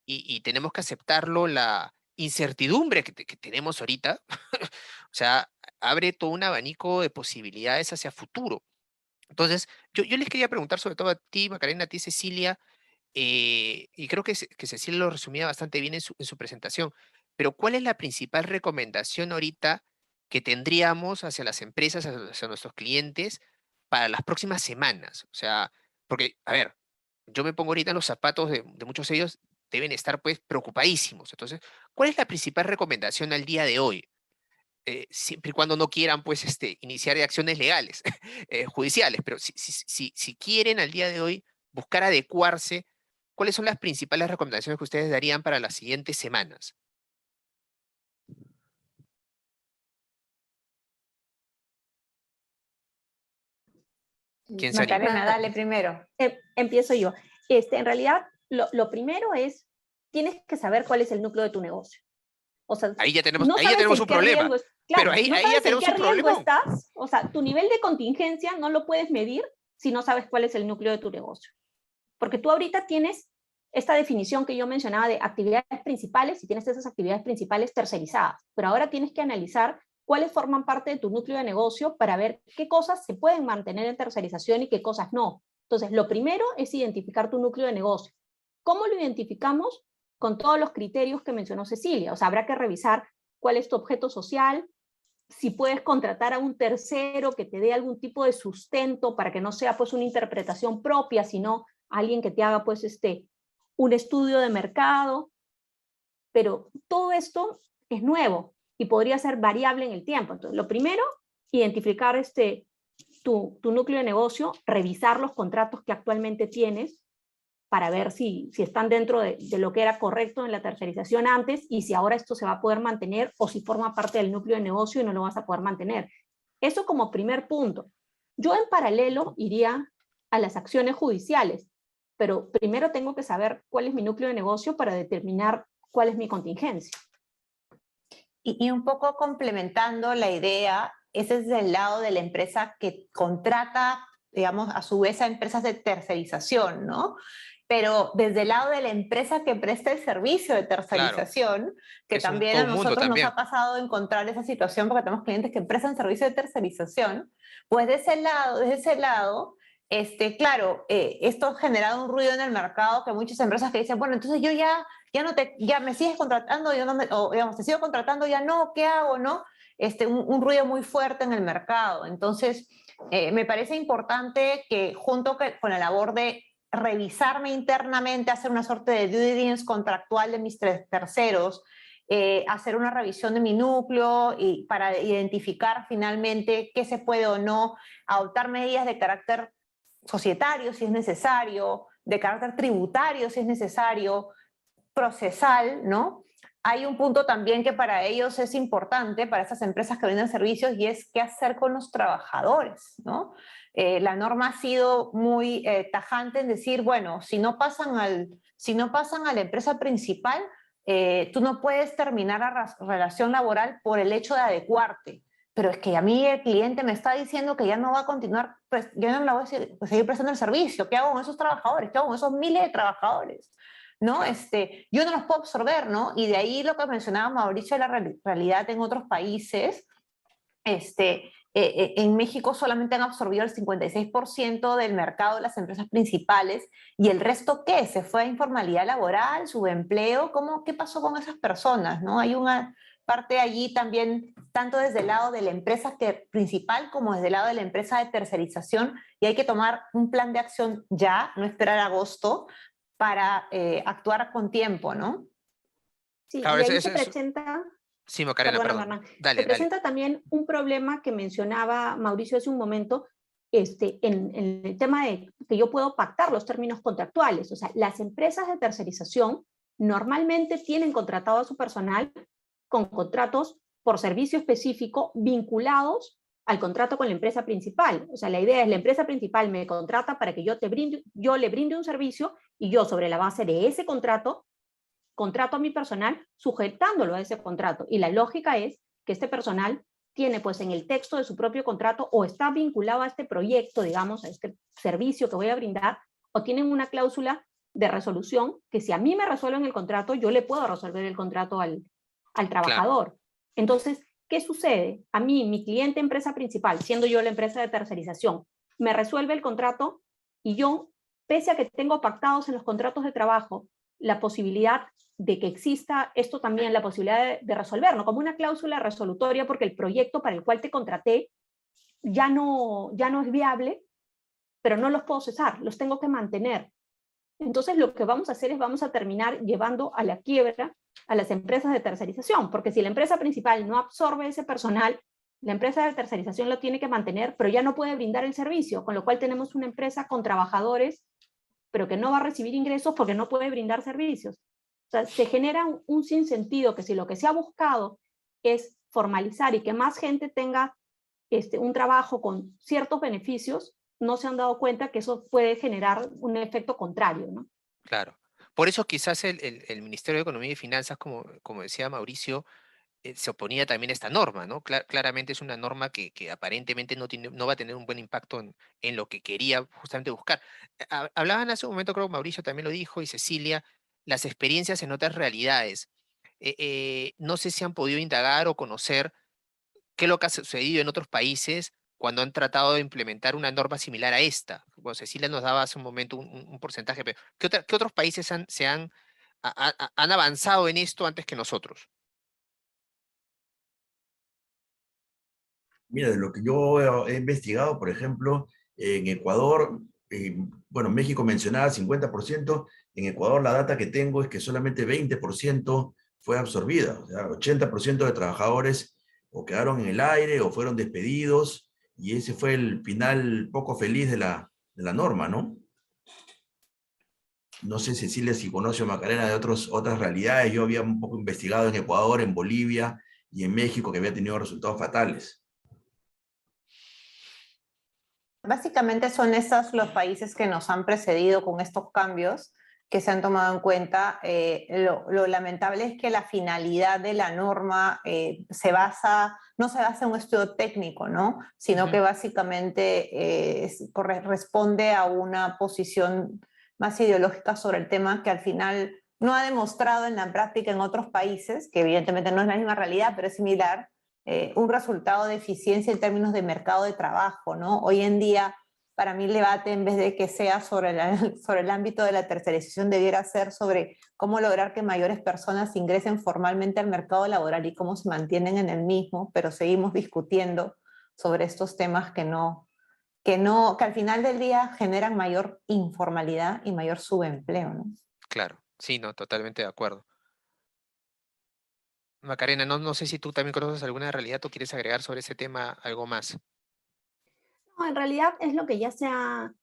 y tenemos que aceptarlo, la incertidumbre que tenemos ahorita, o sea, abre todo un abanico de posibilidades hacia futuro. Entonces, yo les quería preguntar sobre todo a ti, Macarena, a ti, Cecilia, y creo que Cecilia lo resumía bastante bien en su presentación, pero ¿cuál es la principal recomendación ahorita que tendríamos hacia las empresas, hacia nuestros clientes para las próximas semanas? O sea, porque, a ver, yo me pongo ahorita en los zapatos de muchos de ellos, deben estar pues preocupadísimos. Entonces, ¿cuál es la principal recomendación al día de hoy? Siempre y cuando no quieran pues iniciar acciones legales, judiciales, pero si quieren al día de hoy buscar adecuarse, ¿cuáles son las principales recomendaciones que ustedes darían para las siguientes semanas? ¿Quién se anima? Macarena, dale primero. Empiezo yo. En realidad, lo primero es, tienes que saber cuál es el núcleo de tu negocio. O sea, Ahí ya si no ahí ya sabes tenemos en un qué problema, riesgo, pero claro, si no ahí ya sabes en tenemos qué un riesgo problemón. estás, o sea, tu nivel de contingencia no lo puedes medir si no sabes cuál es el núcleo de tu negocio. Porque tú ahorita tienes esta definición que yo mencionaba de actividades principales y tienes esas actividades principales tercerizadas, pero ahora tienes que analizar cuáles forman parte de tu núcleo de negocio para ver qué cosas se pueden mantener en tercerización y qué cosas no. Entonces, lo primero es identificar tu núcleo de negocio. ¿Cómo lo identificamos? Con todos los criterios que mencionó Cecilia. O sea, habrá que revisar cuál es tu objeto social, si puedes contratar a un tercero que te dé algún tipo de sustento para que no sea pues una interpretación propia, sino alguien que te haga pues un estudio de mercado. Pero todo esto es nuevo y podría ser variable en el tiempo. Entonces, lo primero, identificar tu núcleo de negocio, revisar los contratos que actualmente tienes para ver si están dentro de lo que era correcto en la tercerización antes y si ahora esto se va a poder mantener o si forma parte del núcleo de negocio y no lo vas a poder mantener. Eso como primer punto. Yo en paralelo iría a las acciones judiciales, pero primero tengo que saber cuál es mi núcleo de negocio para determinar cuál es mi contingencia. Y un poco complementando la idea, ese es del lado de la empresa que contrata, digamos, a su vez a empresas de tercerización, ¿no? Pero desde el lado de la empresa que presta el servicio de tercerización, que Es un también todo a un mundo nosotros nos también. ha pasado encontrar esa situación porque tenemos clientes que prestan servicio de tercerización, pues desde ese lado, claro, esto ha generado un ruido en el mercado que muchas empresas que dicen, bueno, entonces yo ya me sigues contratando, yo no o digamos, te sigo contratando, ya no, ¿qué hago, no? Un ruido muy fuerte en el mercado. Entonces, me parece importante que junto con la labor de revisarme internamente, hacer una suerte de due diligence contractual de mis terceros, hacer una revisión de mi núcleo y para identificar finalmente qué se puede o no, adoptar medidas de carácter societario si es necesario, de carácter tributario si es necesario, procesal, ¿no? Hay un punto también que para ellos es importante, para estas empresas que venden servicios, y es qué hacer con los trabajadores, ¿no? La norma ha sido muy tajante en decir, bueno, si no pasan a la empresa principal, tú no puedes terminar la relación laboral por el hecho de adecuarte. Pero es que a mí el cliente me está diciendo que ya no va a continuar, pues ya no la voy a seguir prestando el servicio. ¿Qué hago con esos trabajadores? ¿Qué hago con esos miles de trabajadores? ¿No? Yo no los puedo absorber, ¿no? Y de ahí lo que mencionaba Mauricio, la realidad en otros países, en México solamente han absorbido el 56% del mercado de las empresas principales, y el resto, ¿qué? ¿Se fue a informalidad laboral, subempleo? ¿Qué pasó con esas personas, no? Hay una parte allí también, tanto desde el lado de la empresa principal como desde el lado de la empresa de tercerización, y hay que tomar un plan de acción ya, no esperar agosto, para actuar con tiempo, ¿no? Sí, Claro, y ahí se presenta... Sí, Macarena, Perdona, perdón. Hernán. Se Dale, dale. presenta también un problema que mencionaba Mauricio hace un momento, en el tema de que yo puedo pactar los términos contractuales. O sea, las empresas de tercerización normalmente tienen contratado a su personal con contratos por servicio específico vinculados al contrato con la empresa principal. O sea, la idea es la empresa principal me contrata para que yo le brinde un servicio, y yo sobre la base de ese contrato a mi personal sujetándolo a ese contrato. Y la lógica es que este personal tiene pues en el texto de su propio contrato o está vinculado a este proyecto, digamos, a este servicio que voy a brindar, o tienen una cláusula de resolución que si a mí me resuelven el contrato, yo le puedo resolver el contrato al Claro, trabajador. Entonces, ¿qué sucede? A mí, mi cliente empresa principal, siendo yo la empresa de tercerización, me resuelve el contrato y yo, pese a que tengo pactados en los contratos de trabajo la posibilidad de que exista esto también, la posibilidad de resolverlo, como una cláusula resolutoria, porque el proyecto para el cual te contraté ya no es viable, pero no los puedo cesar, los tengo que mantener. Entonces lo que vamos a hacer es vamos a terminar llevando a la quiebra a las empresas de tercerización, porque si la empresa principal no absorbe ese personal, la empresa de tercerización lo tiene que mantener, pero ya no puede brindar el servicio, con lo cual tenemos una empresa con trabajadores, pero que no va a recibir ingresos porque no puede brindar servicios. O sea, se genera un sinsentido que si lo que se ha buscado es formalizar y que más gente tenga un trabajo con ciertos beneficios, no se han dado cuenta que eso puede generar un efecto contrario, ¿no? claro. Por eso quizás el Ministerio de Economía y Finanzas, como decía Mauricio, se oponía también a esta norma, ¿no? Claramente es una norma que aparentemente no va a tener un buen impacto en lo que quería justamente buscar. Hablaban hace un momento, creo que Mauricio también lo dijo, y Cecilia, las experiencias en otras realidades. No sé si han podido indagar o conocer qué es lo que ha sucedido en otros países cuando han tratado de implementar una norma similar a esta. Bueno, Cecilia nos daba hace un momento un porcentaje, pero ¿qué otros países han avanzado en esto antes que nosotros? Mira, de lo que yo he investigado, por ejemplo, en Ecuador, bueno, México mencionaba 50%, en Ecuador la data que tengo es que solamente 20% fue absorbida, o sea, 80% de trabajadores o quedaron en el aire o fueron despedidos, y ese fue el final poco feliz de la norma, ¿no? No sé, Cecilia, si conoce a Macarena de otras realidades. Yo había un poco investigado en Ecuador, en Bolivia y en México, que había tenido resultados fatales. Básicamente son estos los países que nos han precedido con estos cambios que se han tomado en cuenta. Lo lamentable es que la finalidad de la norma no se basa en un estudio técnico, ¿no? Sino que básicamente responde a una posición más ideológica sobre el tema que al final no ha demostrado en la práctica en otros países, que evidentemente no es la misma realidad, pero es similar, un resultado de eficiencia en términos de mercado de trabajo, ¿no? Hoy en día, para mí el debate, en vez de que sea sobre el ámbito de la tercerización, debiera ser sobre cómo lograr que mayores personas ingresen formalmente al mercado laboral y cómo se mantienen en el mismo, pero seguimos discutiendo sobre estos temas que al final del día generan mayor informalidad y mayor subempleo, ¿no? Claro, sí, no, totalmente de acuerdo. Macarena, no sé si tú también conoces alguna realidad o quieres agregar sobre ese tema algo más. No, en realidad es lo que ya se ha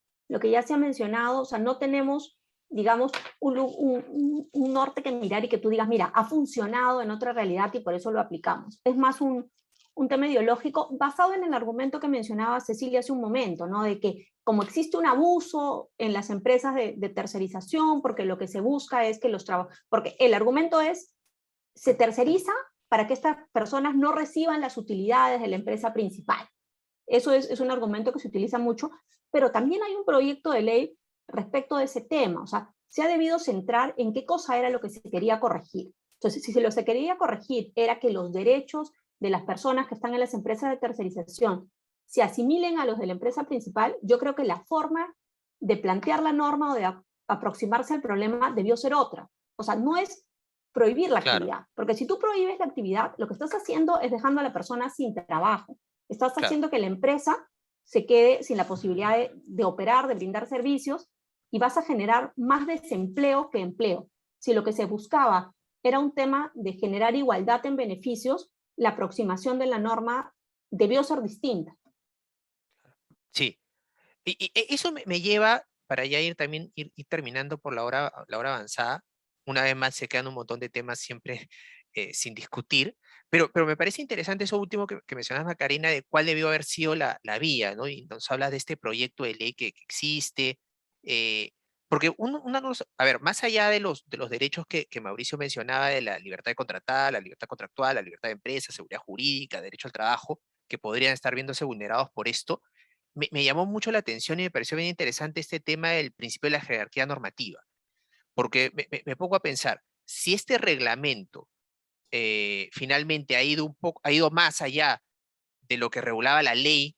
mencionado, o sea, no tenemos, digamos, un norte que mirar y que tú digas, mira, ha funcionado en otra realidad y por eso lo aplicamos. Es más un tema ideológico basado en el argumento que mencionaba Cecilia hace un momento, ¿no? De que como existe un abuso en las empresas de tercerización, porque lo que se busca es que los trabajadores, porque el argumento es, se terceriza para que estas personas no reciban las utilidades de la empresa principal. Eso es un argumento que se utiliza mucho, pero también hay un proyecto de ley respecto de ese tema. O sea, se ha debido centrar en qué cosa era lo que se quería corregir. Entonces, si lo que se quería corregir era que los derechos de las personas que están en las empresas de tercerización se asimilen a los de la empresa principal, yo creo que la forma de plantear la norma o de aproximarse al problema debió ser otra. O sea, no es prohibir la Claro, actividad, porque si tú prohíbes la actividad, lo que estás haciendo es dejando a la persona sin trabajo. Estás claro. haciendo que la empresa se quede sin la posibilidad de operar, de brindar servicios, y vas a generar más desempleo que empleo. Si lo que se buscaba era un tema de generar igualdad en beneficios, la aproximación de la norma debió ser distinta. Sí. Y eso me lleva, para ya ir también, ir terminando por la hora avanzada. Una vez más se quedan un montón de temas siempre sin discutir, pero me parece interesante eso último que mencionas, Macarena, de cuál debió haber sido la vía, ¿no? Y nos habla de este proyecto de ley que existe, eh, porque a ver, más allá de los derechos que Mauricio mencionaba, de la libertad de contratar, la libertad contractual, la libertad de empresa, seguridad jurídica, derecho al trabajo, que podrían estar viéndose vulnerados por esto, me llamó mucho la atención y me pareció bien interesante este tema del principio de la jerarquía normativa, porque me pongo a pensar, si este reglamento finalmente ha ido más allá de lo que regulaba la ley,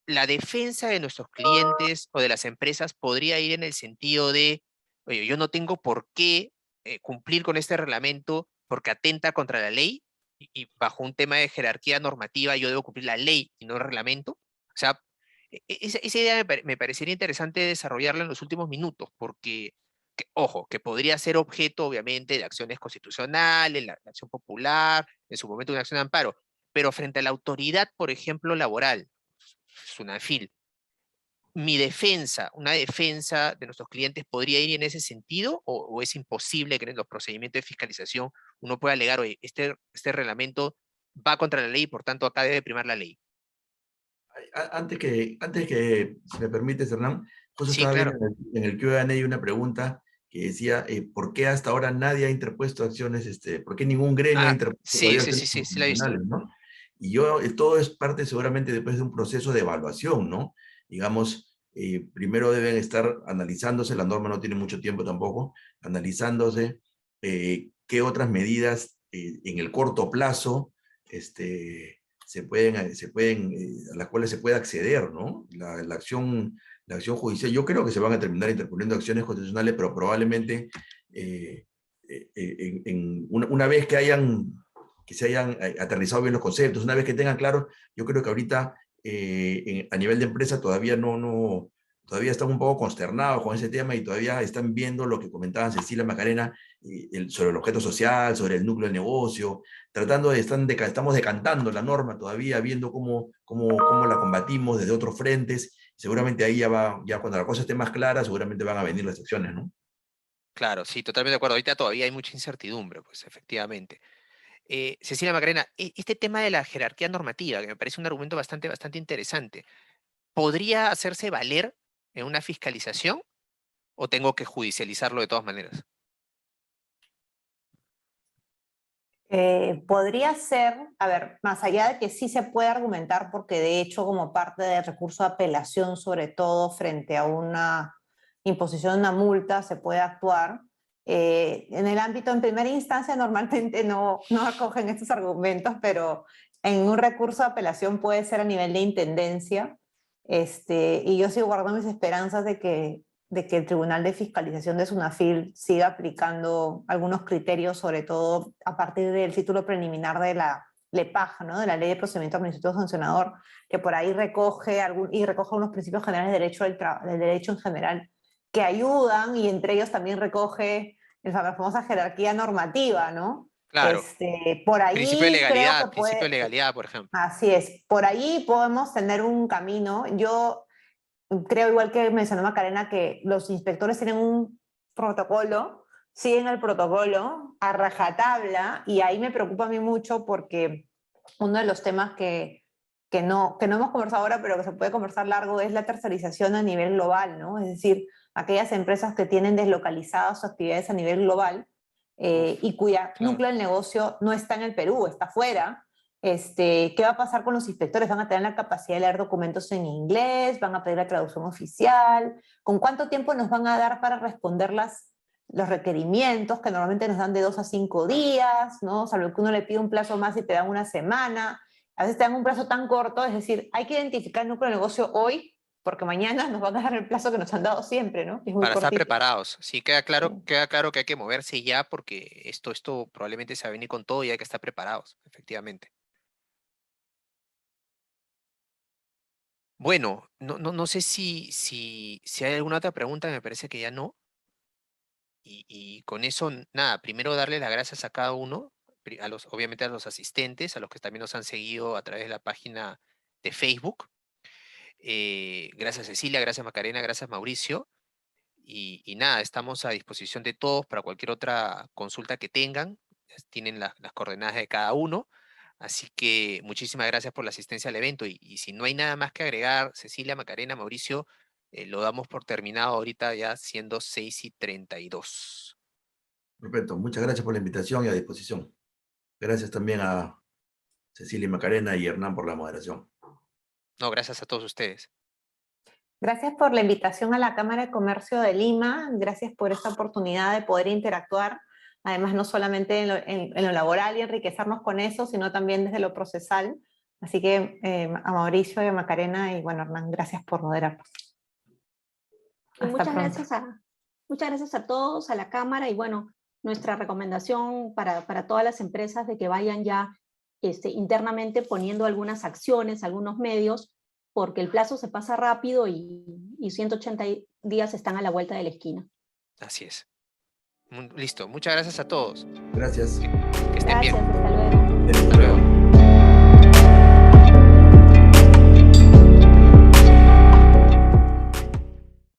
la defensa de nuestros clientes o de las empresas podría ir en el sentido de, oye, yo no tengo por qué cumplir con este reglamento porque atenta contra la ley y bajo un tema de jerarquía normativa yo debo cumplir la ley y no el reglamento. O sea, esa idea me parecería interesante desarrollarla en los últimos minutos porque, ojo, que podría ser objeto obviamente de acciones constitucionales, la acción popular, en su momento una acción de amparo, pero frente a la autoridad, por ejemplo, laboral, Sunafil, una defensa de nuestros clientes podría ir en ese sentido o es imposible que en los procedimientos de fiscalización uno pueda alegar, oye, este reglamento va contra la ley y por tanto acá debe primar la ley? Antes que, si me permites, Hernán, justo Sí, estaba viendo claro. en el Q&A una pregunta que decía, ¿por qué hasta ahora nadie ha interpuesto acciones, por qué ningún gremio ha Ah, interpuesto sí, todavía sí, acciones sí, sí, sí la he visto. constitucionales, ¿no? Y todo es parte seguramente después de un proceso de evaluación, ¿no? Digamos, primero deben estar analizándose, la norma no tiene mucho tiempo tampoco, analizándose qué otras medidas en el corto plazo, a las cuales se puede acceder, ¿no? La acción judicial, yo creo que se van a terminar interponiendo acciones constitucionales, pero probablemente una vez que se hayan aterrizado bien los conceptos, una vez que tengan claro, yo creo que ahorita a nivel de empresa todavía todavía están un poco consternados con ese tema y todavía están viendo lo que comentaban Cecilia, Macarena, sobre el objeto social, sobre el núcleo del negocio, estamos decantando la norma todavía, viendo cómo la combatimos desde otros frentes. Seguramente ahí ya cuando la cosa esté más clara, seguramente van a venir las acciones, ¿no? Claro, sí, totalmente de acuerdo. Ahorita todavía hay mucha incertidumbre, pues efectivamente. Cecilia Macarena, este tema de la jerarquía normativa, que me parece un argumento bastante interesante, ¿podría hacerse valer en una fiscalización o tengo que judicializarlo de todas maneras? Podría ser, a ver, más allá de que sí se puede argumentar, porque de hecho como parte del recurso de apelación, sobre todo frente a una imposición de una multa, se puede actuar. En el ámbito, en primera instancia, normalmente no acogen estos argumentos, pero en un recurso de apelación puede ser a nivel de intendencia. Y yo sigo guardando mis esperanzas de que el Tribunal de Fiscalización de SUNAFIL siga aplicando algunos criterios, sobre todo a partir del título preliminar de la LEPAJ, ¿no? De la Ley de Procedimiento Administrativo Sancionador, que por ahí recoge unos principios generales de derecho del derecho en general que ayudan, y entre ellos también recoge la famosa jerarquía normativa, ¿no? Claro, Por principio de ahí creo que principio de puede, legalidad, por ejemplo. así es, por ahí podemos tener un camino. Yo creo, igual que mencionó Macarena, que los inspectores tienen un protocolo, siguen el protocolo a rajatabla, y ahí me preocupa a mí mucho porque uno de los temas que no hemos conversado ahora, pero que se puede conversar largo, es la tercerización a nivel global, ¿no? Es decir, aquellas empresas que tienen deslocalizadas sus actividades a nivel global y cuya claro. núcleo del negocio no está en el Perú, está fuera. ¿Qué va a pasar con los inspectores? ¿Van a tener la capacidad de leer documentos en inglés? ¿Van a pedir la traducción oficial? ¿Con cuánto tiempo nos van a dar para responder los requerimientos, que normalmente nos dan de 2 a 5 días, ¿no? Salvo que uno le pide un plazo más y te dan una semana. A veces te dan un plazo tan corto, es decir, hay que identificar el núcleo de negocio hoy, porque mañana nos van a dar el plazo que nos han dado siempre, ¿no? Es muy Para estar cortito. preparados. Sí, Sí. queda claro que hay que moverse ya porque esto probablemente se va a venir con todo y hay que estar preparados, efectivamente. Bueno, no sé si hay alguna otra pregunta, me parece que ya no. Y con eso, nada, primero darle las gracias a cada uno, obviamente a los asistentes, a los que también nos han seguido a través de la página de Facebook. Gracias Cecilia, gracias Macarena, gracias Mauricio. Y nada, estamos a disposición de todos para cualquier otra consulta que tengan. Tienen las coordenadas de cada uno. Así que muchísimas gracias por la asistencia al evento. Y si no hay nada más que agregar, Cecilia, Macarena, Mauricio, lo damos por terminado ahorita ya siendo 6:32. Perfecto, muchas gracias por la invitación y a disposición. Gracias también a Cecilia, Macarena y Hernán por la moderación. No, gracias a todos ustedes. Gracias por la invitación a la Cámara de Comercio de Lima, gracias por esta oportunidad de poder interactuar, además no solamente en lo laboral y enriquecernos con eso, sino también desde lo procesal. Así que a Mauricio y a Macarena y bueno, Hernán, gracias por moderarnos. Y Hasta pronto. muchas gracias a todos, a la Cámara, y bueno, nuestra recomendación para todas las empresas de que vayan ya internamente poniendo algunas acciones, algunos medios, porque el plazo se pasa rápido y 180 días están a la vuelta de la esquina. Así es. Listo, muchas gracias a todos. Gracias. Que estén bien. Gracias, hasta luego. Hasta luego.